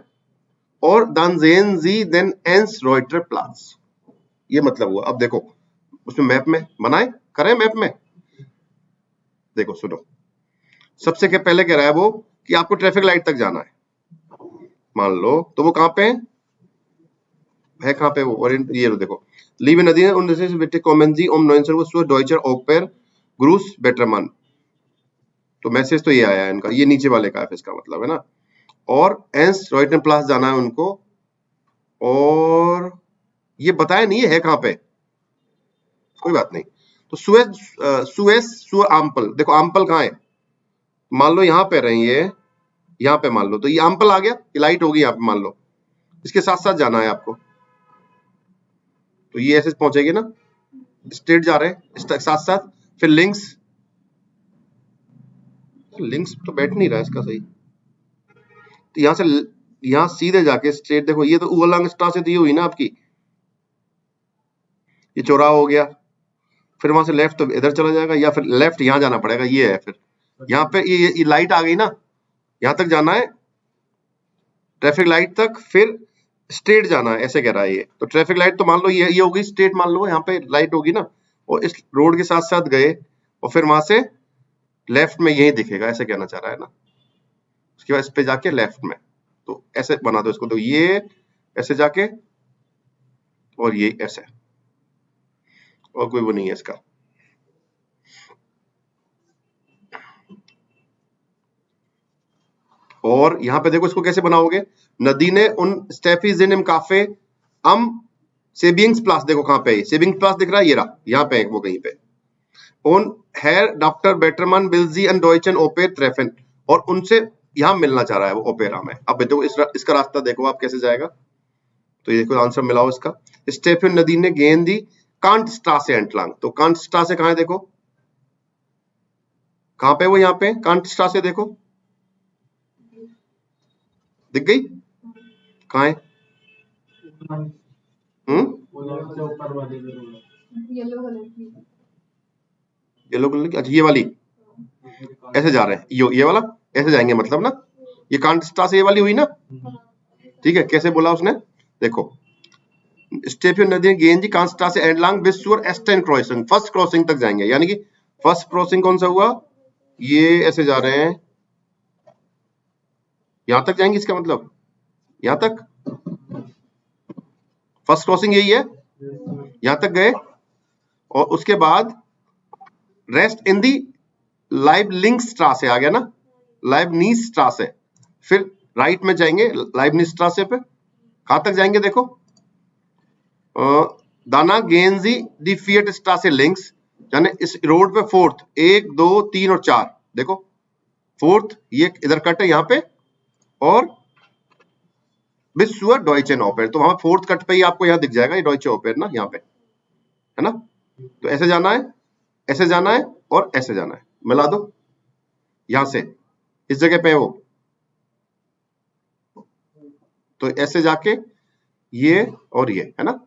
और dann sehen Sie den Ernst Reuter Platz। ये मतलब हुआ। अब देखो उसमें मैप में बनाए करें, मैप में देखो सुनो, सबसे के पहले कह रहा है वो कि आपको ट्रैफिक लाइट तक जाना है, मान लो, तो वो कहां पे है कहां पे वो, और ये लो देखो, Liebe Nadine und das ist bitte kommen Sie um 19 Uhr zur Deutscher Oper, Gruß Bettermann। तो मैसेज तो ये आया है इनका, ये नीचे वाले का है इसका मतलब है ना। और एंस रॉयटन प्लास जाना है उनको, और ये बताया नहीं है कहां पे, कोई बात नहीं। तो सुएस सुअर आम्पल, देखो आम्पल कहां है, मान लो यहां पे रहे ये, यहां पे मान लो, तो ये आम्पल आ गया, ये लाइट होगी यहां पे मान लो, इसके साथ साथ जाना है आपको, तो ये ऐसे पहुंचेगी ना, स्ट्रेट जा रहे हैं इसके साथ साथ, फिर लिंक्स, लिंक्स तो बैठ नहीं रहा है इसका सही, तो यहां से यहां सीधे जाके स्ट्रेट देखो, ये तो उवलांग स्टार से तो ये हुई ना आपकी, ये चौराहा हो गया, फिर वहां से लेफ्ट तो इधर चला जाएगा, या फिर लेफ्ट यहां जाना पड़ेगा, ये है, फिर यहाँ पे ये लाइट आ गई ना, यहां तक जाना है ट्रैफिक लाइट तक, फिर स्ट्रेट जाना है, ऐसे कह रहा है ये। तो ट्रैफिक लाइट तो मान लो ये होगी स्ट्रेट, मान लो यहाँ पे लाइट होगी ना, और इस रोड के साथ साथ गए, और फिर वहां से लेफ्ट में यही दिखेगा, ऐसे कहना चाह रहा है ना। उसके बाद इस पे जाके लेफ्ट में, तो ऐसे बना दो इसको, तो ये ऐसे जाके और ये ऐसे, और कोई वो नहीं है इसका। और यहाँ पे देखो इसको कैसे बनाओगे, नदी ने उन स्टेफिजिन इम काफे अम सेबिंग्स प्लास, देखो कहां पे है सेबिंग्स प्लास दिख रहा है, ये रहा यहाँ पे वो कहीं पे, उन हेयर डॉक्टर बेटरमन बिल्जी एंड डॉइचन ओपेर ट्रेफन, और उनसे यहाँ मिलना चाह रहा है वो ओपेरा में। अब देखो इसका रास्ता देखो आप कैसे जाएगा, तो ये देखो आंसर मिलाओ इसका, स्टेफन नदी ने गेंद दी कांट स्ट्रासे एंटलांग, तो कांट स्ट्रासे कहां है देखो, कहां पे वो, यहाँ पे कांट स्ट्रासे देखो, दिख गई कहां है,
उड़ान से ऊपर वाली जरूर है।
येलो कलर की।
येलो कलर की, अच्छा ये वाली, ऐसे जा रहे हैं, ये वाला ऐसे जाएंगे मतलब ना, ये कांट स्ट्रासे ये वाली हुई ना, ठीक है। कैसे बोला उसने, देखो स्टेफन नदी गेंजी कांट स्ट्रासे एंडलांग बिस zur एस्टेन क्रॉसिंग, फर्स्ट क्रॉसिंग तक जाएंगे, यानी कि फर्स्ट क्रॉसिंग कौन सा हुआ, ये ऐसे जा रहे हैं, यहां तक जाएंगे, इसका मतलब यहां तक फर्स्ट क्रॉसिंग यही है, यहां तक गए, और उसके बाद रेस्ट इन दी लाइबलिंग स्ट्रासे आ गया ना, लाइबनीज स्ट्रासे, फिर राइट में जाएंगे लाइबनीज स्ट्रासे पे, कहां तक जाएंगे देखो, दाना गेंजी दी फिएट स्ट्रासे लिंक्स, यानी इस रोड पे फोर्थ 1 2 3 और 4, देखो फोर्थ ये इधर कट है यहाँ पे, और बिस zur डॉइचन ओपेर, तो वहां फोर्थ कट पे ही आपको यहाँ दिख जाएगा ये डॉइचे ओपेर ना, यहाँ पे है ना। तो ऐसे जाना है, ऐसे जाना है, और ऐसे जाना है, मिला दो यहां से इस जगह पे है वो, तो ऐसे जाके ये और ये है ना।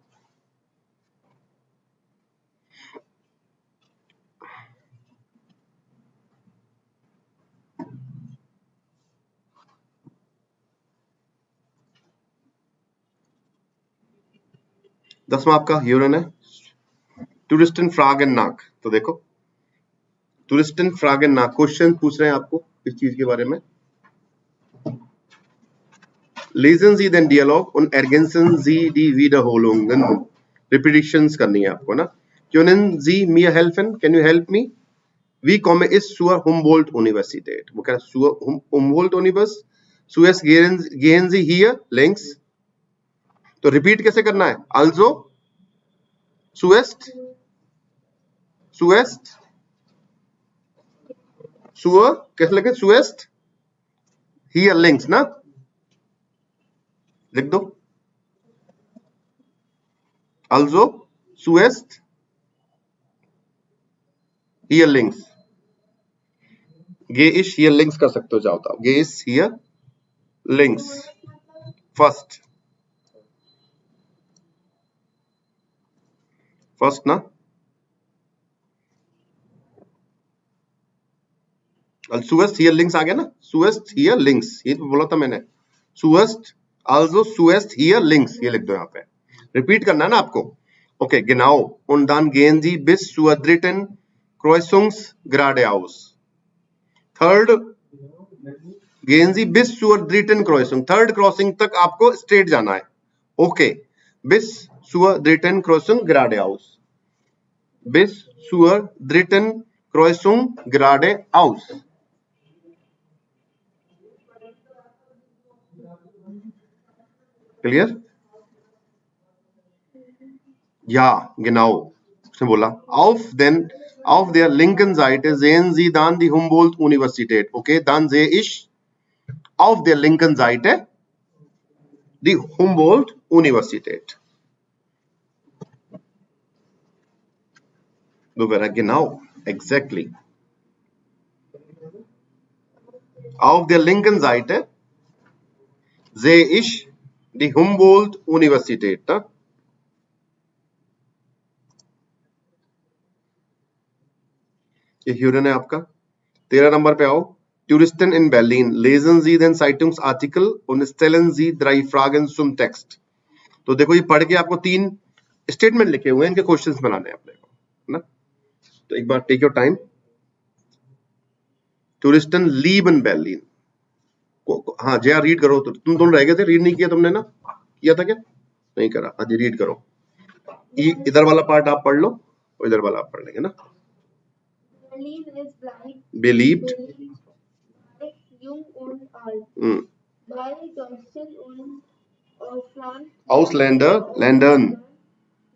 दसवां आपका यूरेन है, टूरिस्टन फ्राग एंड नाक, तो देखो टूरिस्टन फ्राग एंड नाक, क्वेश्चन पूछ रहे हैं आपको इस चीज के बारे में। Lesen Sie den Dialog und ergänzen Sie die Wiederholungen, Repetitions करनी है आपको ना। Können Sie mir helfen? Can you help me? Wie komme ich zur Humboldt-Universität? वो कह रहा है zur Humboldt-Universität, zuerst gehen Sie hier links, तो रिपीट कैसे करना है, also zuerst zuerst zur कैसे लगे, zuerst here links ना, लिख दो, also zuerst हियर लिंक्स, गे इश हियर लिंक्स कर सकते हो, चाहो तो गे इश हियर लिंक्स फर्स्ट ना, सुएस्ट हियर लिंक्स आ गया ना, सुएस्ट हियर लिंक्स, ये तो बोला था मैंने, सुएस्ट आल्सो सुएस्ट हियर लिंक्स, ये लिख दो यहाँ पे, रिपीट करना है ना आपको। Okay, genau und dann gehen Sie bis zur dritten Kreuzungs geradeaus. Third gehen Sie bis zur dritten Kreuzung, third crossing तक आपको स्ट्रेट जाना है। Okay, bis zur dritten Kreuzung geradeaus, bis zur dritten Kreuzung geradeaus। Clear? Ja, genau, उसने बोला auf der linken Seite sehen Sie dann die Humboldt-Universität. Okay, dann sehe ich auf der linken Seite die Humboldt-Universität. So wäre genau, exactly. Auf der linken Seite sehe ich die Humboldt-Universität. Ne? ये Hurun है आपका। 13 number पे आओ। Touristen in Berlin lesen Sie den Zeitungsartikel und stellen Sie 3 Fragen zum Text। तो देखो ये पढ़ के आपको 3 स्टेटमेंट लिखे हुए हैं, इनके क्वेश्चंस बनाने हैं अपने को, है ना। तो एक बार take your time. Touristen lieben Berlin। हाँ जया रीड करो, तो तुम दोनों रह गए थे, रीड नहीं किया तुमने ना, किया था क्या? नहीं करा, हाँ जी रीड करो। इधर वाला पार्ट आप पढ़ लो और इधर वाला आप पढ़ लेंगे ना।
Berlin is
Believed
by Jung und Alt, by Deutschen und
Ausländer Ländern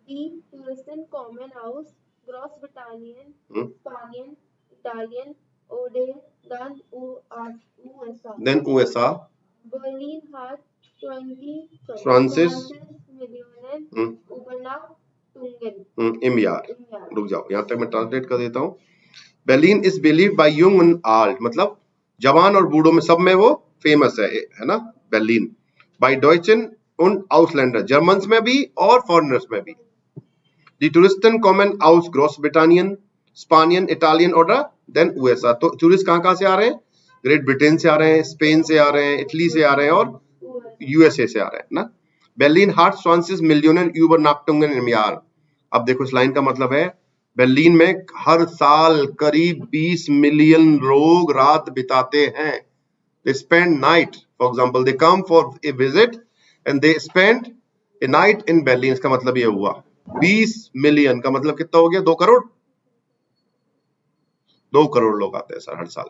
die Touristen kommen aus Großbritannien, Spanien, Italien oder dann USA.
Then USA.
Berlin hat
20
Millionen Übernachtungen
im Jahr। रुक जाओ, यहाँ तक मैं ट्रांसलेट कर देता हूँ। Berlin is believed by young and old, मतलब जवान और बूढ़ों में सब में वो फेमस है ना Berlin। By Deutschen und Ausländer, Germans में भी और फॉरेनर्स में भी। Die Touristen kommen aus Großbritannien, Spanien, Italien oder then USA। तो टूरिस्ट कहाँ से आ रहे हैं? ग्रेट ब्रिटेन से आ रहे हैं, स्पेन से आ रहे हैं, इटली से आ रहे हैं और यूएसए से आ रहे हैं ना। Berlin hat 20 Millionen Übernachtungen im Jahr। अब देखो इस लाइन का मतलब है बर्लिन में हर साल करीब 20 मिलियन लोग रात बिताते हैं। They spend night, for example, they come for a visit and they spend a night in Berlin। इसका मतलब ये हुआ 20 मिलियन का मतलब कितना हो गया? 2 करोड़। 2 करोड़ लोग आते हैं सर हर साल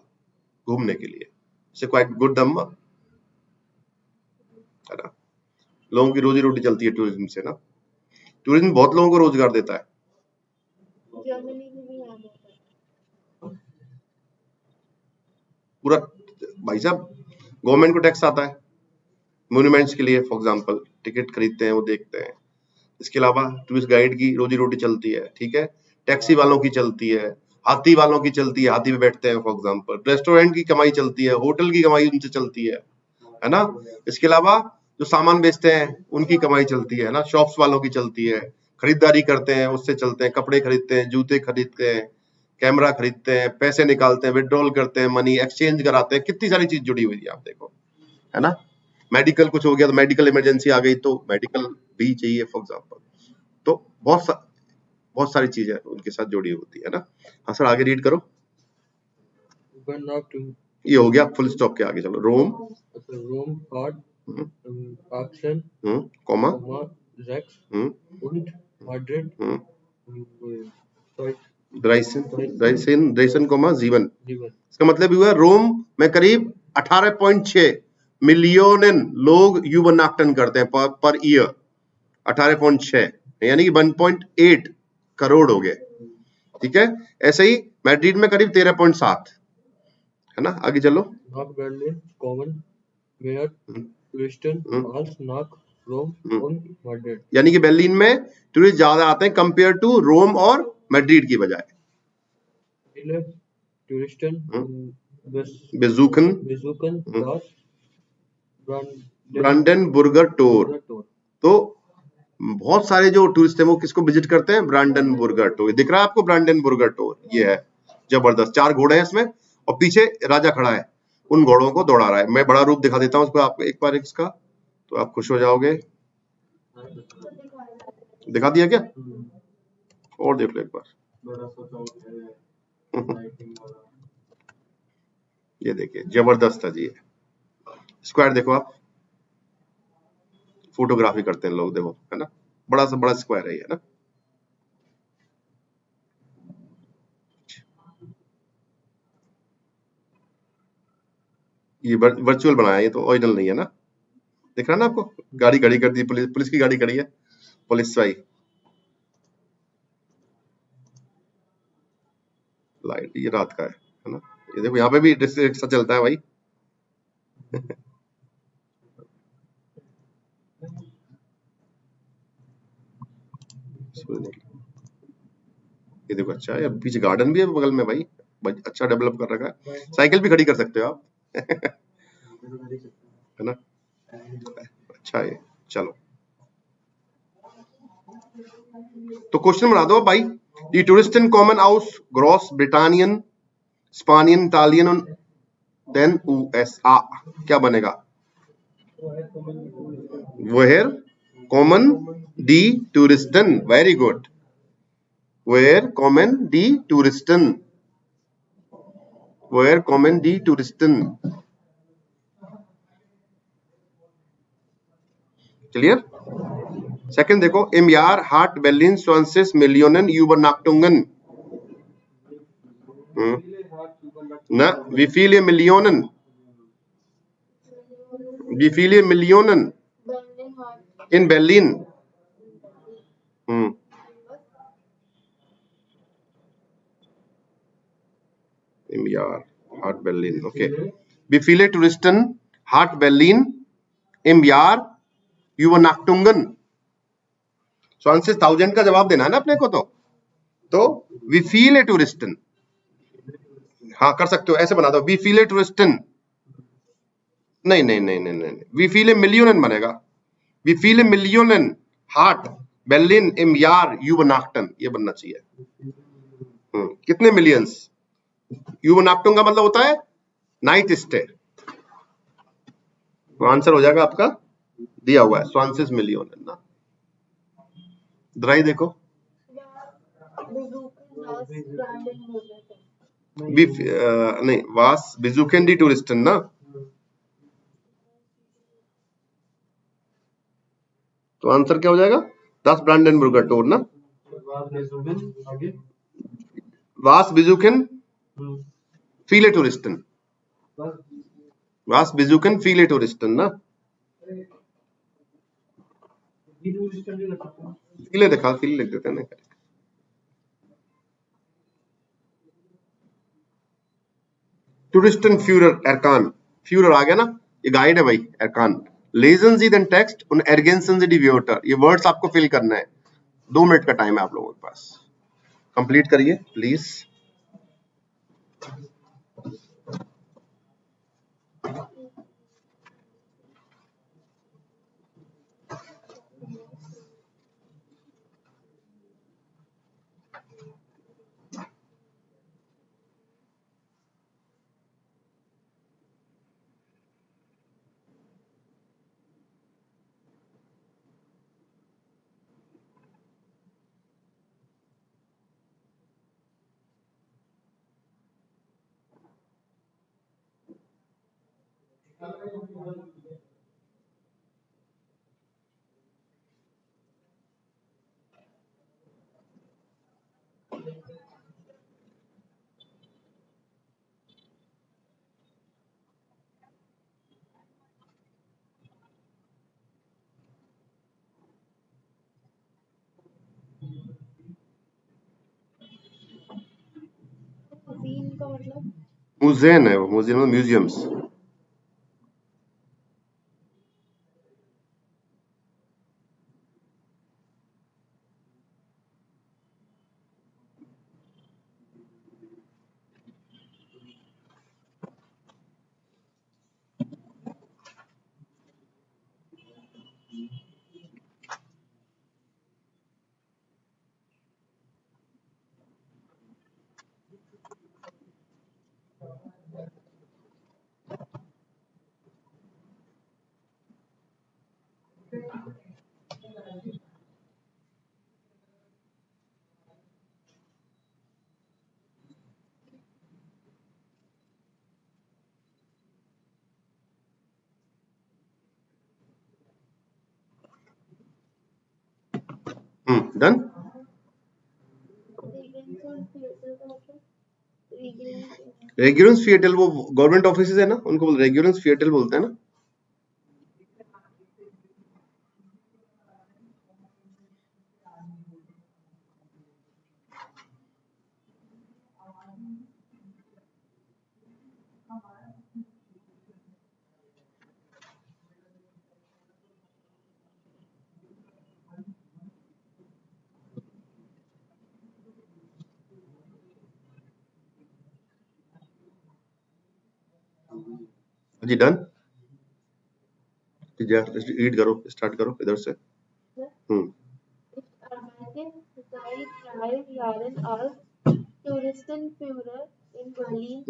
घूमने के लिए। इट्स क्वाइट गुड नंबर है ना। लोगों की रोजी रोटी चलती है टूरिज्म से ना। टूरिज्म बहुत लोगों को रोजगार देता है। पूरा भाई साहब गवर्नमेंट को टैक्स आता है मॉन्यूमेंट्स के लिए, फॉर एग्जांपल टिकट खरीदते हैं वो देखते हैं। इसके अलावा टूरिस्ट गाइड की रोजी रोटी चलती है, ठीक है। टैक्सी वालों की चलती है, हाथी वालों की चलती है, हाथी पे बैठते हैं फॉर एग्जांपल। रेस्टोरेंट की कमाई चलती है, होटल की कमाई उनसे चलती है ना। इसके अलावा जो सामान बेचते हैं उनकी कमाई चलती है ना, शॉप्स वालों की चलती है, खरीदारी करते हैं उससे चलते हैं, कपड़े खरीदते हैं, जूते खरीदते हैं, कैमरा खरीदते हैं, पैसे निकालते हैं, विड्रॉल करते हैं, मनी एक्सचेंज कराते हैं, कितनी सारी चीज जुड़ी हुई है आप देखो, है ना। मेडिकल कुछ हो गया तो मेडिकल इमरजेंसी आ गई तो मेडिकल भी चाहिए फॉर एग्जांपल। तो बहुत सारी चीजें उनके साथ जुड़ी होती है ना। हाँ सर आगे रीड करो। ये हो गया फुल स्टॉप के आगे चलो। रोम
hat Aachen,
comma
Rex und Madrid,
ड्रेसन कॉमा जीवन। इसका मतलब हुआ रोम में करीब 18.6 मिलियन लोग यूबरनाक्टन करते हैं पर ईयर। 18.6 यानी कि 1.8 करोड़ हो गए, ठीक है। ऐसे ही मैड्रिड में करीब 13.7 है ना। आगे चलो।
Nach Berlin kommen mehr Touristen als nach Rom und Madrid।
यानी कि बर्लिन में टूरिस्ट ज्यादा आते हैं कंपेयर टू रोम और मैड्रिड की बजाय।
viele Touristen
बेजूकन
besuchen das
ब्रांडनबुर्गर टूर।
Tour.
तो बहुत सारे जो टूरिस्ट हैं वो किसको विजिट करते हैं? ब्रांडनबुर्गर टूर। दिख रहा है आपको ब्रांडनबुर्गर टूर? ये है, जबरदस्त। 4 घोड़े हैं इसमें और पीछे राजा खड़ा है, उन घोड़ों को दौड़ा रहा है। मैं बड़ा रूप दिखा देता हूँ उसको आपको एक बार इसका, तो आप खुश हो जाओगे। दिखा दिया क्या? और देख लो एक बार।
बड़ा सा चौक है, लाइटिंग वाला।
ये देखिए जबरदस्त है जी। स्क्वायर देखो आप, फोटोग्राफी करते हैं लोग, देखो है ना, बड़ा सा बड़ा स्क्वायर है ये ना। ये वर्चुअल बनाया है, ये तो ओरिजिनल नहीं है ना। दिख रहा है ना आपको? गाड़ी खड़ी कर दी, पुलिस की गाड़ी खड़ी है, पुलिस भाई। लाइट ये रात का है ना। ये देखो यहाँ पे भी रिक्शा चलता है भाई। ये देखो अच्छा है, पीछे गार्डन भी है बगल में भाई, अच्छा डेवलप कर रखा है। साइकिल भी खड़ी कर सकते हो आप। है ना, अच्छा है। चलो तो क्वेश्चन बना दो भाई। दी टूरिस्ट इन कॉमन हाउस ग्रॉस ब्रिटानियन स्पानियन इटालियन देन यूएसए, क्या बनेगा? वेयर कॉमन दी टूरिस्टन, वेरी गुड। वेयर कॉमन दी टूरिस्टन, वेयर कॉमन दी टूरिस्टन। क्लियर? सेकंड देखो, इम यार हार्ट बेलिन स्वांसिस मिलियनन यूबरनाक्टुंगन ना, wie viele Millionen, wie viele Millionen
Berlin Heart.
in Berlin? Im Jahr hat Berlin, okay. Wie viele Touristen hat Berlin im Jahr Übernachtungen? 20,000 का जवाब देना है ना अपने को। तो wie viele Touristen, हाँ कर सकते हो, ऐसे बना दो, wie viele Touristen, नहीं नहीं नहीं नहीं नहीं, wie viele Millionen बनेगा, wie viele Millionen hat Berlin im Jahr Übernachten, ये बनना चाहिए। कितने मिलियंस? यूबरनाक्टुंग का मतलब होता है नाइट स्टे। तो आंसर हो जाएगा आपका, दिया हुआ है 20 मिलियन ना। ड्राई देखो, नहीं वास बिजुकेन दी टूरिस्टन ना। तो आंसर क्या हो जाएगा? 10 ब्रांडेनबुर्गर टूर ना। वास बिजुकेन फीले टूरिस्टन, वास बिजुकेन फीले टूरिस्टन ना। फीले दिखा, फीले लिख देते हैं ना। टूरिस्टन फ्यूरर एरकान, फ्यूरर आ गया ना, ये गाइड है भाई एरकान। लेजन जी देन टेक्स्ट उन एर्गेंसन दी व्यूटर, ये वर्ड्स आपको फिल करना है। 2 मिनट का टाइम है आप लोगों के पास, कंप्लीट करिए प्लीज।
का मतलब
म्यूजियम है वो, म्यूजियम म्यूजियम्स। डन। रेगुलेंस फिएटल वो गवर्नमेंट ऑफिस है ना, उनको रेगुलेंस फिएटल बोलते हैं ना। जी डन। रीड करो, स्टार्ट करो इधर से।
Touristenführer in Berlin,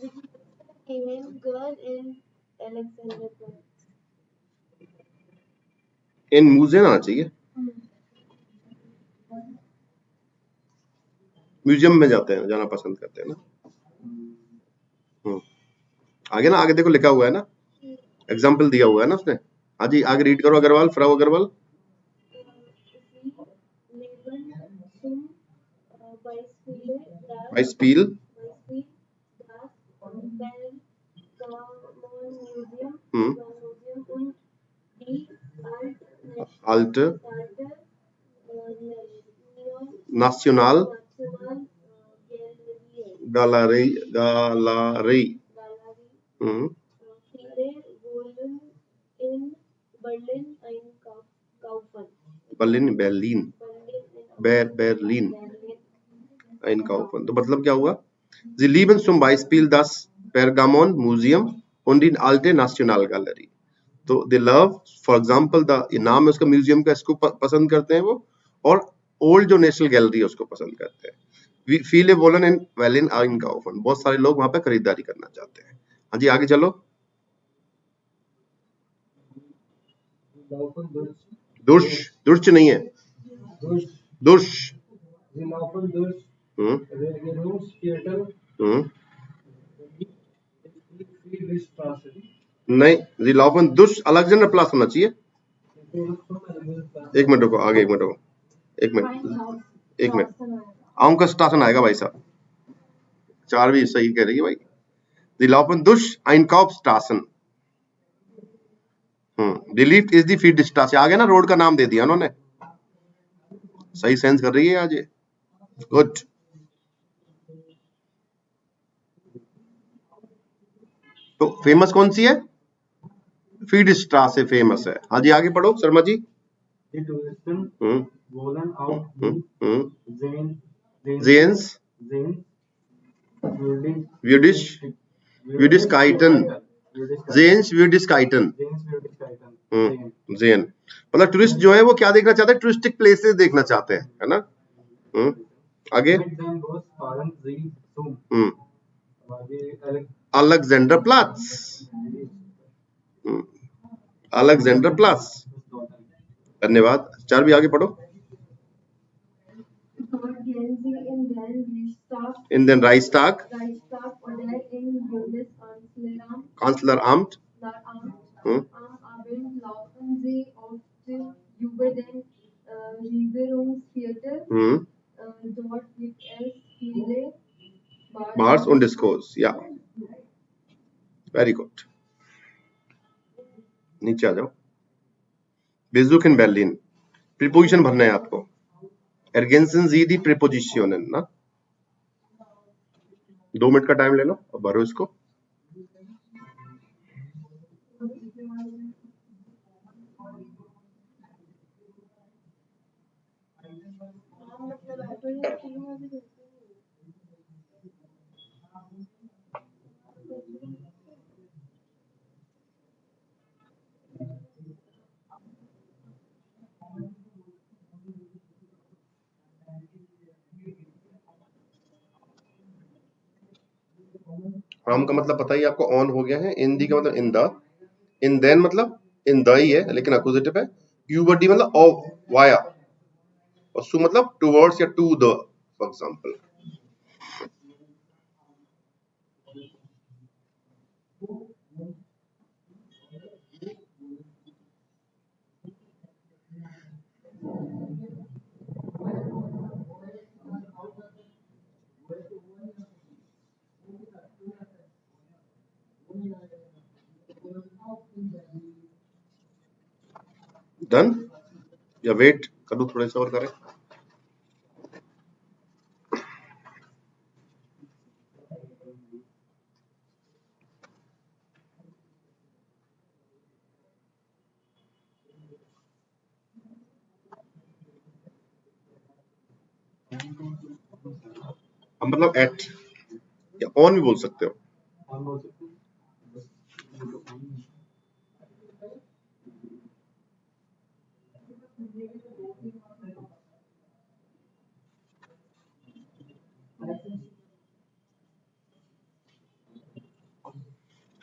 which given girl in Alexanderplatz.
In museum आना चाहिए, म्यूजियम में जाते हैं, जाना पसंद करते हैं ना। आगे ना, आगे देखो लिखा हुआ है ना, एग्जाम्पल दिया हुआ है ना उसने। हाँ जी आगे रीड करो अग्रवाल, फ्राउ Agarwal. Beispiel alte National Galerie Berlin Einkaufen। तो मतलब क्या हुआ, Sie lieben zum Beispiel das Pergamon Museum und die alte Nationalgalerie। तो दे लव फॉर एग्जाम्पल द नाम है उसका म्यूजियम का, इसको पसंद करते हैं वो, और ओल्ड जो नेशनल गैलरी है उसको पसंद करते हैं। फीले वोलन एंड वेलिन आइनकाउफन, बहुत सारे लोग वहां पे खरीदारी करना चाहते हैं। हाँ जी आगे चलो। दुर्श, दुर्श नहीं है, दुर्श। नहीं, रिलाफन दुर्श अलेक्जेंडर प्लास होना चाहिए। एक मिनट रुको, आगे एक मिनट रुको, एक मिनट आऊं का स्टेशन आएगा भाई साहब, 4 भी सही कह रही है भाई। रिलाफन दुर्श आइनकाउफस्ट्रासन, रिलीफ इज दी फीड स्ट्रासे, आगे ना रोड का नाम दे दिया उन्होंने। सही सेंस कर रही है आज ये, गुड। तो फेमस कौन सी है, फीड स्ट्रासे फेमस है। हाँ जी आगे पढ़ो Sharma ji. Gents Würdigkeiten, gents Würdigkeiten, जेन मतलब टूरिस्ट जो है वो क्या देखना चाहते हैं, टूरिस्टिक प्लेसेस देखना चाहते हैं, है ना। आगे अलेक्जेंडर प्लाट्स, अलेक्जेंडर प्लास, धन्यवाद। 4 भी आगे पढ़ो। In den Reichstag, Kanzleramt, am Abend laufen sie oft über den Regierungsviertel. Dort gibt es viele Bars und Discos. Ja, very good. नीचे आ जाओ। Besuch in Berlin, प्रीपोजिशन भरना है आपको। Ergänzen Sie die Präpositionen ना। 2 मिनट का time ले लो और भरो इसको। फ्रॉम का मतलब पता ही आपको, ऑन हो गया है। इन दी का मतलब इन द, इन देन मतलब इन द ही है लेकिन अक्यूजेटिव है। यूबर डी मतलब ऑफ वाया, और सु मतलब टुवर्ड्स या टू द, फॉर एग्जांपल। डन या वेट कर दो थोड़े से और करें? मतलब एट या ऑन भी बोल सकते हो।
ऑन बोल सकते हैं।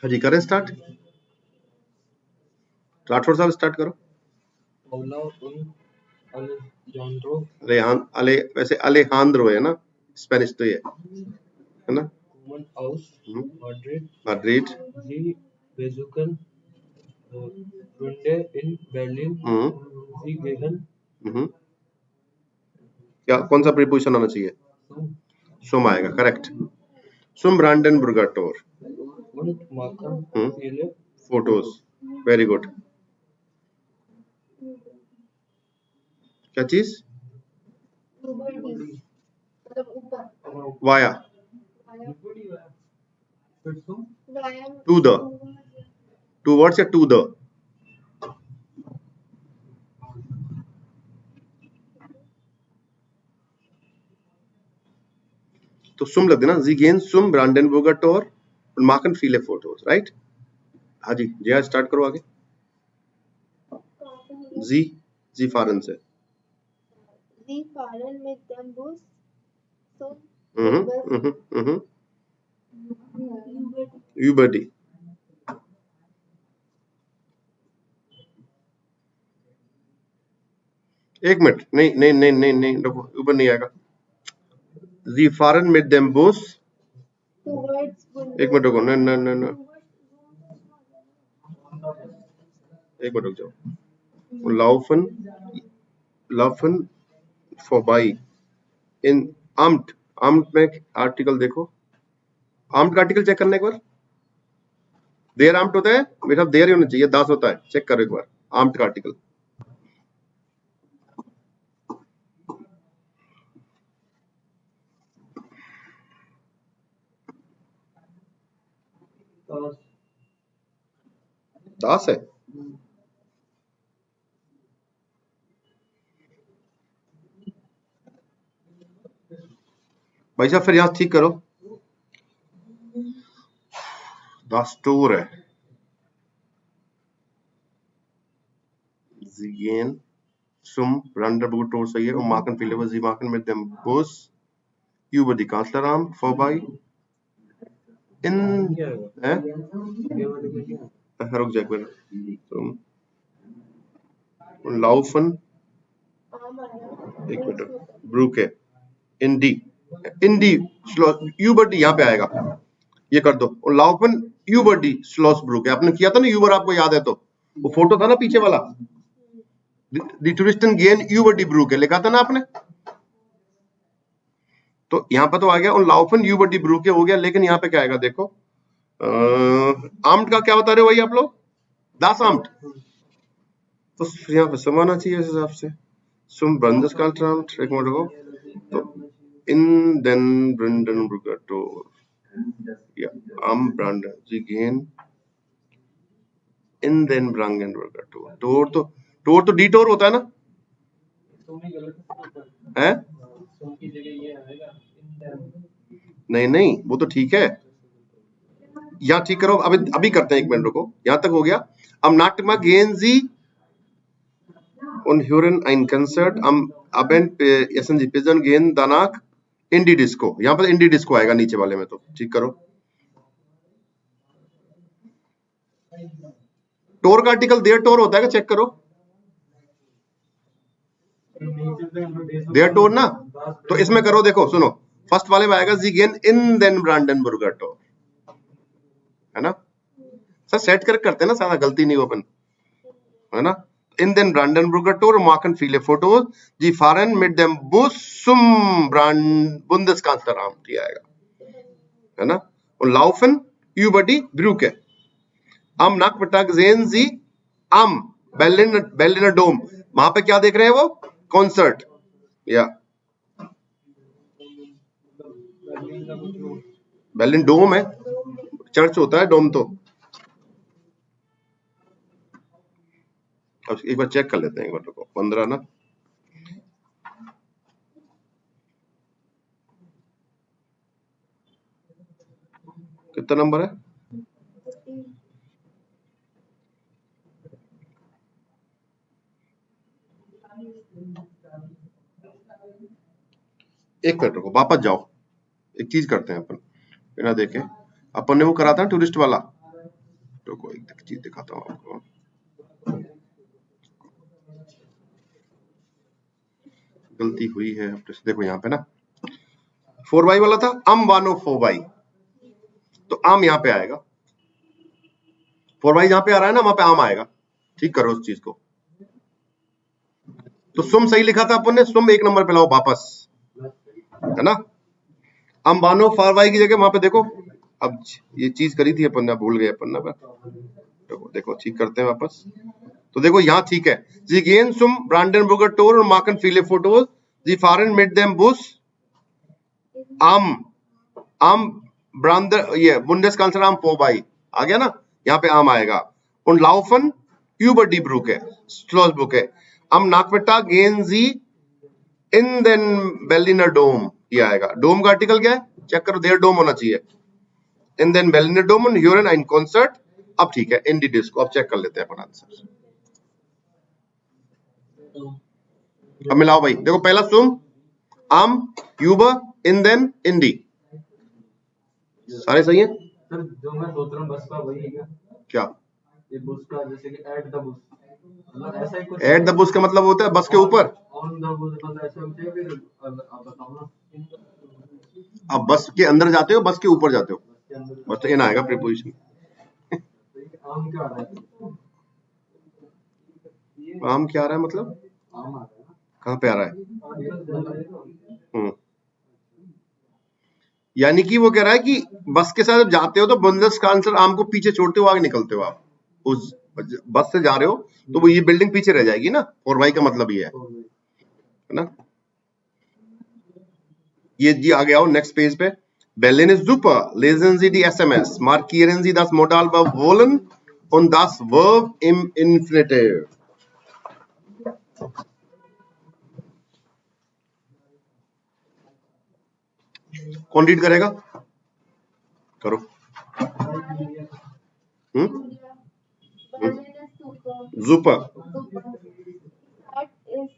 हाँ जी करें स्टार्ट। राठौर साहब स्टार्ट करो।
Paula un Alejandro
वैसे अलेहांद्रो है ना, स्पेनिश तो ये है ना।
Koeman aus Madrid.
Madrid.
Sie besuchen Freunde in Berlin. Sie gehen
क्या कौन सा प्रीपोजिशन आना चाहिए? सुम आएगा, करेक्ट। सुम ब्रांडेनबुर्गर टूर
und machen viele
फोटोज, वेरी गुड। क्या चीज? वाया टू द, टू वर्ड्स या टू द? तो सुम लग देना, जी गेन सुम ब्रांडेनबुर्गर टूर und machen viele फोटोज, राइट। हाँ जी जया स्टार्ट करो आगे। जी फारन से।
Sie fahren mit dem Bus zum
यूबर्टी। एक मिनट, नहीं नहीं नहीं नहीं नहीं रुको, ऊपर नहीं आएगा। Sie fahren mit dem Bus, एक मिनट रुको, न न न न एक मिनट रुक जाओ। laufen vorbei in Amt में आर्टिकल देखो, आर्म्ड का आर्टिकल चेक करना एक बार। देर आर्म्ड होता है बेटा, देर ही होना चाहिए, दास होता है, चेक करो एक बार आर्म्ड का आर्टिकल। दास है। भाई साहब फिर यहाँ ठीक करो, दास टूर है। Sie gehen zum Brandenburger Tor सही है, und machen viele, sie machen mit dem Bus über die Kanzleramt vorbei in रुक जा एक मिनट, laufen एक मिनट ब्रूके इन डी यूबर डी यहाँ पे आएगा, ये कर दो। और लाउफन यूबर डी स्लॉस ब्रूक है, आपने किया था ना यूबर, आपको याद है तो वो फोटो था ना पीछे वाला, दी टूरिस्टन गेन यूबर डी ब्रूक है लिखा था ना आपने, तो यहाँ पे तो आ गया। और लाउफन यूबर डी ब्रूक हो गया, लेकिन यहाँ पे क्या आएगा देखो, आर्म्ड का क्या बता रहे हो भाई आप लोग? दास आर्म्ड, तो यहाँ पे सम आना चाहिए इस हिसाब से। सुम ब्रंदस काल्ट्राम्ड, एक मिनट को, तो इन देन ब्रंडनबुर्गर टोर या am Branden, sie gehen in den Brandenburger Tor। टोर तो डिटोर होता है ना, है? नहीं नहीं वो तो ठीक है, यहाँ ठीक करो, अभी करते हैं, एक मिनट रुको, यहाँ तक हो गया। am Nachtmahl gehen sie und hören ein Konzert, am Abend essen sie Pizza und gehen danach in die Disco। यहाँ पर इंडी डिस्को आएगा नीचे वाले में, तो ठीक करो। टोर का आर्टिकल देयर टोर होता है क्या, चेक करो। देयर टोर ना, तो इसमें करो, देखो सुनो, फर्स्ट वाले में आएगा जी गेन इन देन ब्रांडेनबुर्गर टोर, है ना सर, सेट करते हैं ना, सारा गलती नहीं हो अपन, है ना। In then ब्रांडेनबुर्गर tour machen viele Fotos, die fahren mit dem Bus zum Bundeskanzleramt, ये आएगा, है ना। और laufen über die Brücke, am Nachmittag sehen sie am बेर्लिनर डोम, वहां पे क्या देख रहे हैं वो? कॉन्सर्ट। या बेर्लिन डोम है, चर्च होता है, डोम तो। अब एक बार चेक कर लेते हैं, एक बार रुको, 15 ना, कितना नंबर है? एक मिनट रुको, वापस जाओ, एक चीज करते हैं अपन बिना देखे। अपन ने वो करा था टूरिस्ट वाला, रुको एक चीज दिखाता हूँ आपको। गलती हुई है, देखो यहाँ पे ना 4x वाला था, अम 104y, तो आम यहाँ पे आएगा, 4y जहाँ पे आ रहा है ना वहां पे आम आएगा। ठीक करो उस चीज को। तो सुम सही लिखा था अपन ने, सुम एक नंबर पे लाओ वापस, है ना। अम 104y की जगह वहां पे देखो, अब ये चीज करी थी अपन ने, भूल गए अपन ना, देखो ठीक करते हैं वापस। तो देखो यहाँ ठीक है, जी गेन सुम ब्रांडेनबुर्गर टोर और मार्कन फीले फोटोज, जी फारन मेड देम बुस आम ब्रांडर, ये बुंडेसकांसलर आम 4y आ गया ना, यहाँ पे आम आएगा। und laufen über die Brücke, Schlossbrücke, am Nachmittag gehen sie in den Berliner Dom, ये आएगा। डोम का आर्टिकल क्या है, चेक करो, देयर डोम होना चाहिए। in den Berliner Dom und hören ein Konzert, अब ठीक है, इन डी डिस्को। अब चेक कर लेते हैं अपन आंसर। अब मिलाओ भाई, देखो पहला सुम, आम, यूबर, इन देन, इंडी, सारे सही है।
सर जो मैं सोच रहा हूँ बस का वही है क्या?
क्या
ये बस का, जैसे कि एट द बस, मतलब ऐसा ही कुछ।
एट द बस का मतलब होता है बस के ऊपर।
ऑन द बस मतलब ऐसा होता है, फिर आप बताओ ना।
आप बस के अंदर जाते हो, बस के ऊपर जाते हो,
बस के अंदर
बस तो इन आएगा प्रीपोजिशन।
आम क्या आ रहा है?
आम क्या आ रहा है मतलब,
आम आ रहा है ना,
कहाँ पे आ रहा है?
आम
यानी कि वो कह रहा है कि बस के साथ जब जाते हो तो बुंदेसकांसलर आम को पीछे छोड़ते हो, आगे निकलते हो। आप उस बस से जा रहे हो तो वो ये बिल्डिंग पीछे रह जाएगी ना, 4y का मतलब ये है ना। ये जी आगे आओ नेक्स्ट पेज पे। Berlin ist super. Lesen Sie die SMS. Markieren Sie das Modalverb wollen und das Verb im Infinitive. कौन रीड करेगा? करो। Super.
That is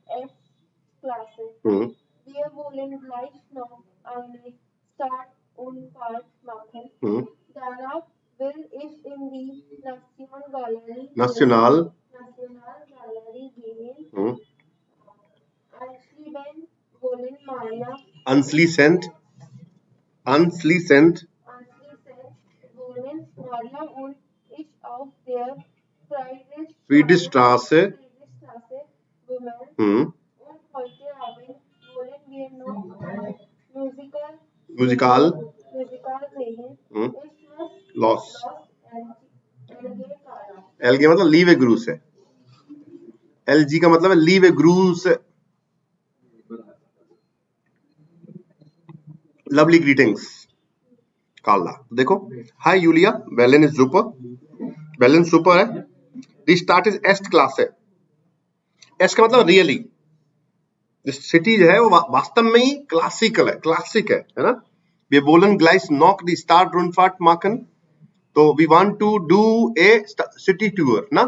S-Klasse. Wir wollen gleich noch eine Start und Fahrt machen. Danach will ich in die Nationalgalerie gehen.
Anschließend
wollen Maria und ich auf der
Friedrichstraße
bummeln. Und heute Abend wollen wir noch
Musical
sehen. Ich muss
Los
LG fahren.
LG मतलब लीव ए ग्रूस है, LG का मतलब है लीव ए ग्रूस। Lovely greetings Carla. देखो, हाय यूलिया, बेर्लिन इज सुपर, बेर्लिन सुपर है। दी स्टार्ट इज एस्ट क्लास है, एस्ट का मतलब रियली, सिटी जो है वो वास्तव में ही क्लासिकल है, क्लासिक है ना। वी वोलन ग्लाइस नॉक दी स्टार्ट रुनफार्ट मार्कन, तो we want to do a city tour ना।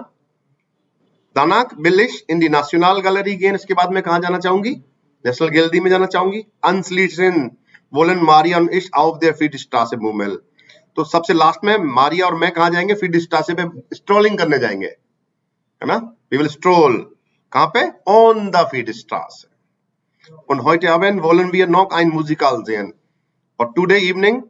दानाक बिलिश इन दी नेशनल गैलरी गेन, इसके बाद मैं कहां जाना चाहूंगी? नेशनल गैलरी में जाना चाहूंगी। अनस्लीटन वोलन मारिया और इश आउट देयर फ्रीडस्ट्रासे मूमेल, तो सबसे लास्ट में मारिया और मैं कहां जाएंगे? फ्रीडस्ट्रासे पे स्ट्रोलिंग करने जाएंगे, है ना। वी विल स्ट्रोल, कहां पे? ऑन द फ्रीडस्ट्रासे। Und heute Abend wollen wir noch ein Musical sehen. और today evening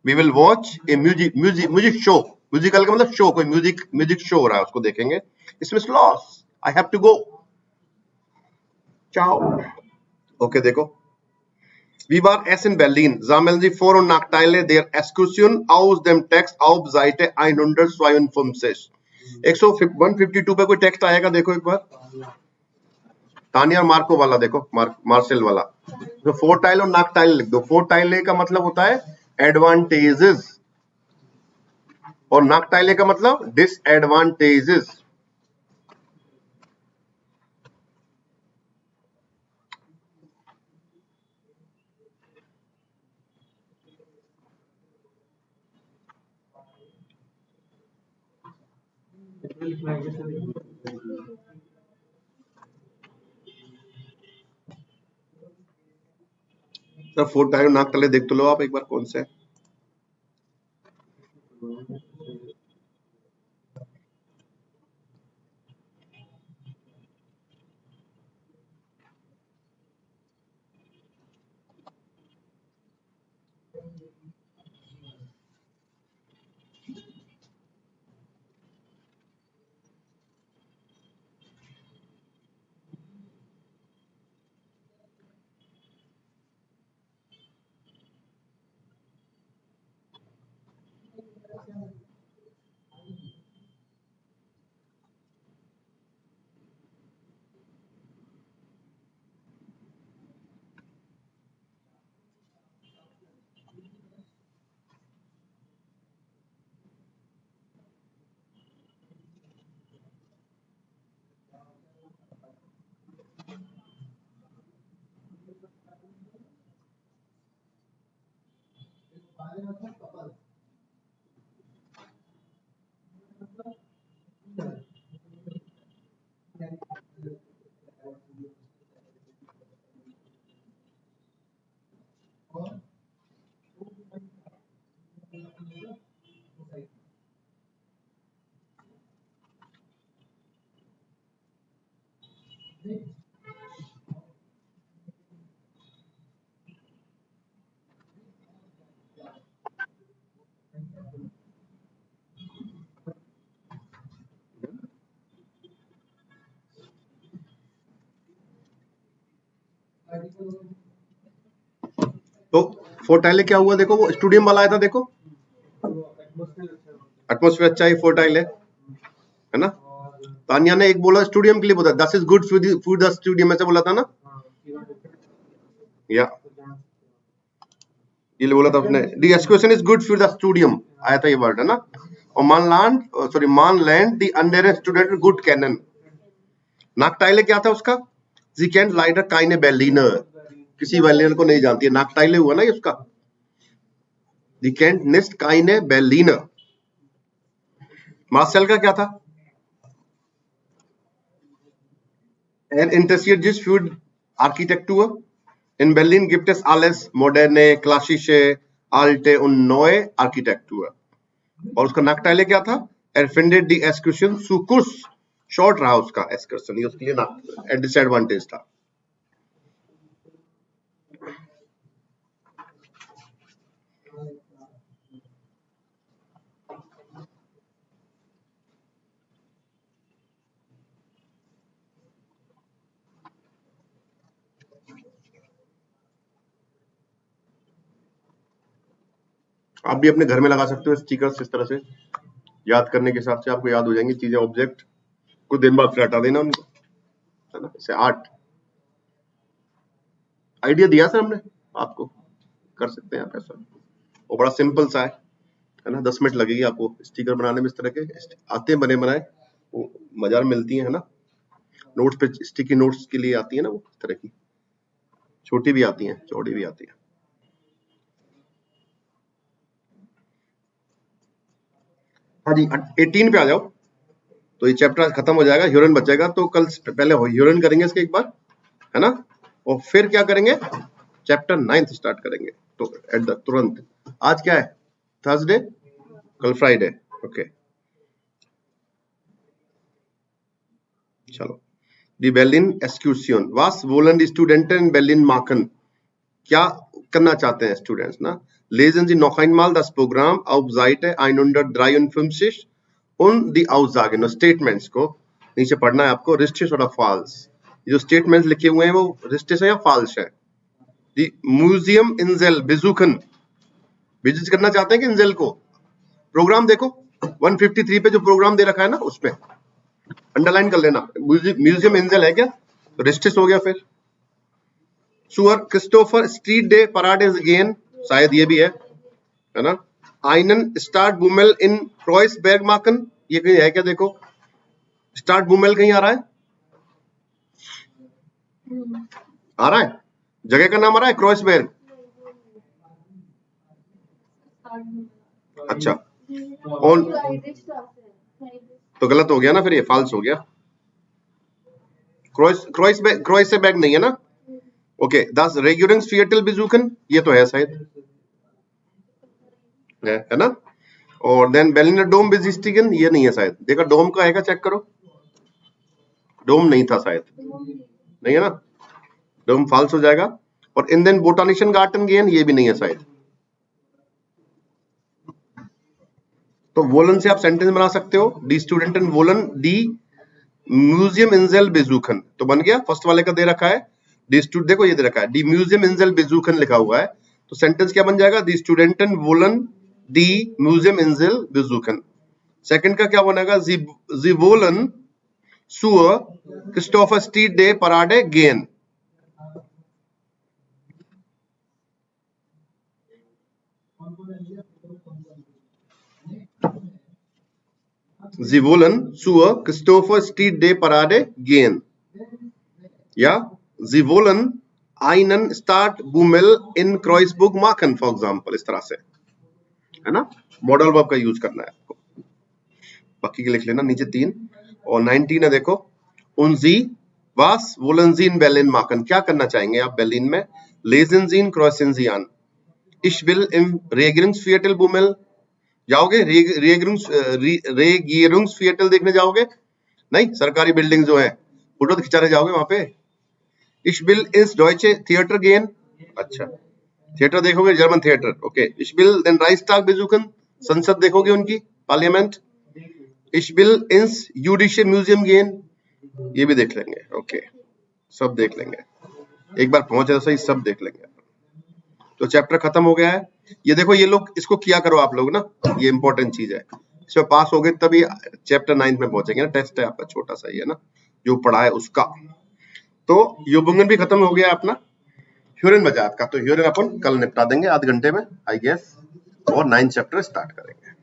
we will watch a music show. Musical का मतलब शो, कोई म्यूजिक शो हो रहा है, उसको देखेंगे। इसमें लॉस, I have to go, ciao. Okay देखो, wie war es in Berlin? Sammeln Sie Vor- und Nachteile der Exkursion aus dem Text auf Seite 152. 152 पे कोई टेक्स्ट आएगा, देखो एक बार, तानिया और मार्को वाला देखो, मार्शल वाला, तो फोर्टाइल और नाकटाइल लिख दो। फोर्टाइले का मतलब होता है एडवांटेजेस और नाकटाइले का मतलब डिसएडवांटेजेस। सर फोर्टाइल और नाकटाइले देख तो लो आप एक बार कौन से है। तो फोर्टाइले क्या हुआ, देखो वो स्टूडियम वाला आया था, देखो एटमोस्फेयर अच्छा है, फोर्टाइल है ना। तानिया ने एक बोला स्टूडियम के लिए बोला, दस इज गुड फॉर द स्टूडियम, ऐसे बोला था ना, या ये बोला था आपने, द एक्सक्यूशन इज गुड फॉर द स्टूडियम आया था ये वर्ड, है ना। और मान लैंड द अंडर स्टूडेंट गुड कैनन। नाकटाइले क्या था उसका, जी कैन लाइडर काइने बेलिनर, किसी बेलिनर को नहीं जानती है, नाकटाइले हुआ ना ये उसका, दी कैंट निस्ट काइने बेलिनर। मार्शल का क्या था, एन इंटरसियर्जिस फूड आर्किटेक्टुर इन Berlin gibt es alles moderne klassische alte und neue Architektur। और उसका नाकटाइले क्या था, erfindet die Exkursion zu kurz, short रहा उसका एक्सकर्शन, ये उसके लिए डिसएडवांटेज था। आप भी अपने घर में लगा सकते हो स्टिकर्स, इस तरह से याद करने के हिसाब से आपको याद हो जाएंगी चीजें, ऑब्जेक्ट कुछ दिन बाद फिर हटा देना उनको, है ना। इसे आर्ट आइडिया दिया सर हमने आपको, कर सकते हैं आप ऐसा, वो बड़ा सिंपल सा है ना, 10 मिनट लगेगी आपको स्टिकर बनाने में। इस तरह के आते हैं बने बनाए, वो बाजार मिलती है ना, नोट्स पे स्टिकी नोट्स के लिए आती है ना, वो इस तरह की छोटी भी आती है चौड़ी भी आती है। हाँ जी 18 पे आ जाओ, तो ये चैप्टर खत्म हो जाएगा, ह्यूरन बचेगा, तो कल पहले ह्यूरन करेंगे इसके एक बार, है ना, और फिर क्या करेंगे, चैप्टर 9 स्टार्ट करेंगे, तो एट द तुरंत। आज क्या है, थर्सडे, कल फ्राइडे, ओके चलो। दी बेर्लिन एक्सक्यूशन, वास वोलन दी स्टूडेंट इन बेर्लिन मार्कन, क्या करना चाहते हैं स्टूडेंट्स ना, lesen Sie noch einmal das Programm auf Seite 153 und die Aussagen और स्टेटमेंट्स को नीचे पढ़ना है आपको, रिस्टिस और फॉल्स, जो स्टेटमेंट्स लिखे हुए हैं वो रिस्टिस है या फॉल्स है। दी म्यूजियम इंजेल बेजुकन, विजिट करना चाहते हैं कि इंजेल को, प्रोग्राम देखो 153 पे जो प्रोग्राम दे रखा है ना उसमें अंडरलाइन कर लेना। म्यूजियम इंजल है क्या, तो रेस्टिस हो गया फिर। सुअर क्रिस्टोफर स्ट्रीट डे पराडेज गेन, शायद ये भी है ना। आइनन स्टार्ट बुमेल इन क्रॉइस बैगमार्कन, ये कहीं है क्या, देखो स्टार्ट बुमेल कहीं आ रहा है, आ रहा है, जगह का नाम आ रहा है क्रॉइसबर्ग। अच्छा ऑन, तो गलत हो गया ना फिर, ये फॉल्स हो गया। क्रॉइसबर्ग नहीं है ना। ओके, दस रेग्यूरिंग्स फिएटल बेजुकन, ये तो है शायद, है ना। और देन बेलिनर डोम बेजिस्टिगन, ये नहीं है शायद, देखा डोम का है, चेक करो, डोम नहीं था शायद, नहीं है ना, डोम फॉल्स हो जाएगा। और इन देन बोटानिशन गार्डन गेन, ये भी नहीं है शायद। तो वोलन से आप सेंटेंस बना सकते हो, डी स्टूडेंट एंड वोलन डी म्यूजियम इंजेल बेजुकन, तो बन गया। फर्स्ट वाले का दे रखा है डी स्टूडेंट, देखो ये दे रखा है डी म्यूजियम इंजेल बेजुकन लिखा हुआ है, तो सेंटेंस क्या बन जाएगा, डी स्टूडेंट एंड वोलन डी म्यूजियम इंजेल बेजुकन। सेकंड का क्या बनेगा, जी वोलन सुअर क्रिस्टोफर स्ट्रीट डे पराडे गेन। Sie wollen zur Christopher Street Day Parade gehen. Ja, Sie wollen einen Startbummel in Kreuzburg machen, for example, इस तरह से, है ना, मॉडल वर्ब का यूज करना है आपको। बाकी के लिख लेना नीचे 3 और 19 है, देखो उनजी was wollen Sie in Berlin machen, क्या करना चाहेंगे आप berlin में, lesen Sie in kreuzen Sie an, ich will im Regierungsviertelbummel, जाओगे रेगियरुंग्सविएटल देखने जाओगे, नहीं सरकारी बिल्डिंग जो है फोटो खिंचाने जाओगे वहां पे। Ich will ins Deutsche Theater gehen, अच्छा थिएटर देखोगे, German theatre, okay. Ich will den Reichstag besuchen, संसद देखोगे उनकी, parliament. Ich will ins Jüdische Museum gehen, ये भी देख लेंगे, ओके, सब देख लेंगे, एक बार पहुंचे तो सही, सब देख लेंगे। तो चैप्टर खत्म हो गया है। ये देखो, ये लोग इसको किया करो आप लोग ना, ये इंपॉर्टेंट चीज है, इसमें पास हो गए तभी चैप्टर 9 में पहुंचेंगे ना, टेस्ट है आपका छोटा सा ही है ना, जो पढ़ा है उसका। तो युबुंगन भी खत्म हो गया अपना, ह्यूरन बचा आपका, तो ह्यूरन अपन कल निपटा देंगे आधे घंटे में आई गेस, और 9 चैप्टर स्टार्ट करेंगे।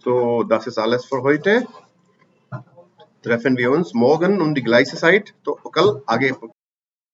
तो das ist alles für heute, treffen wir uns morgen um die gleiche Zeit, तो कल आगे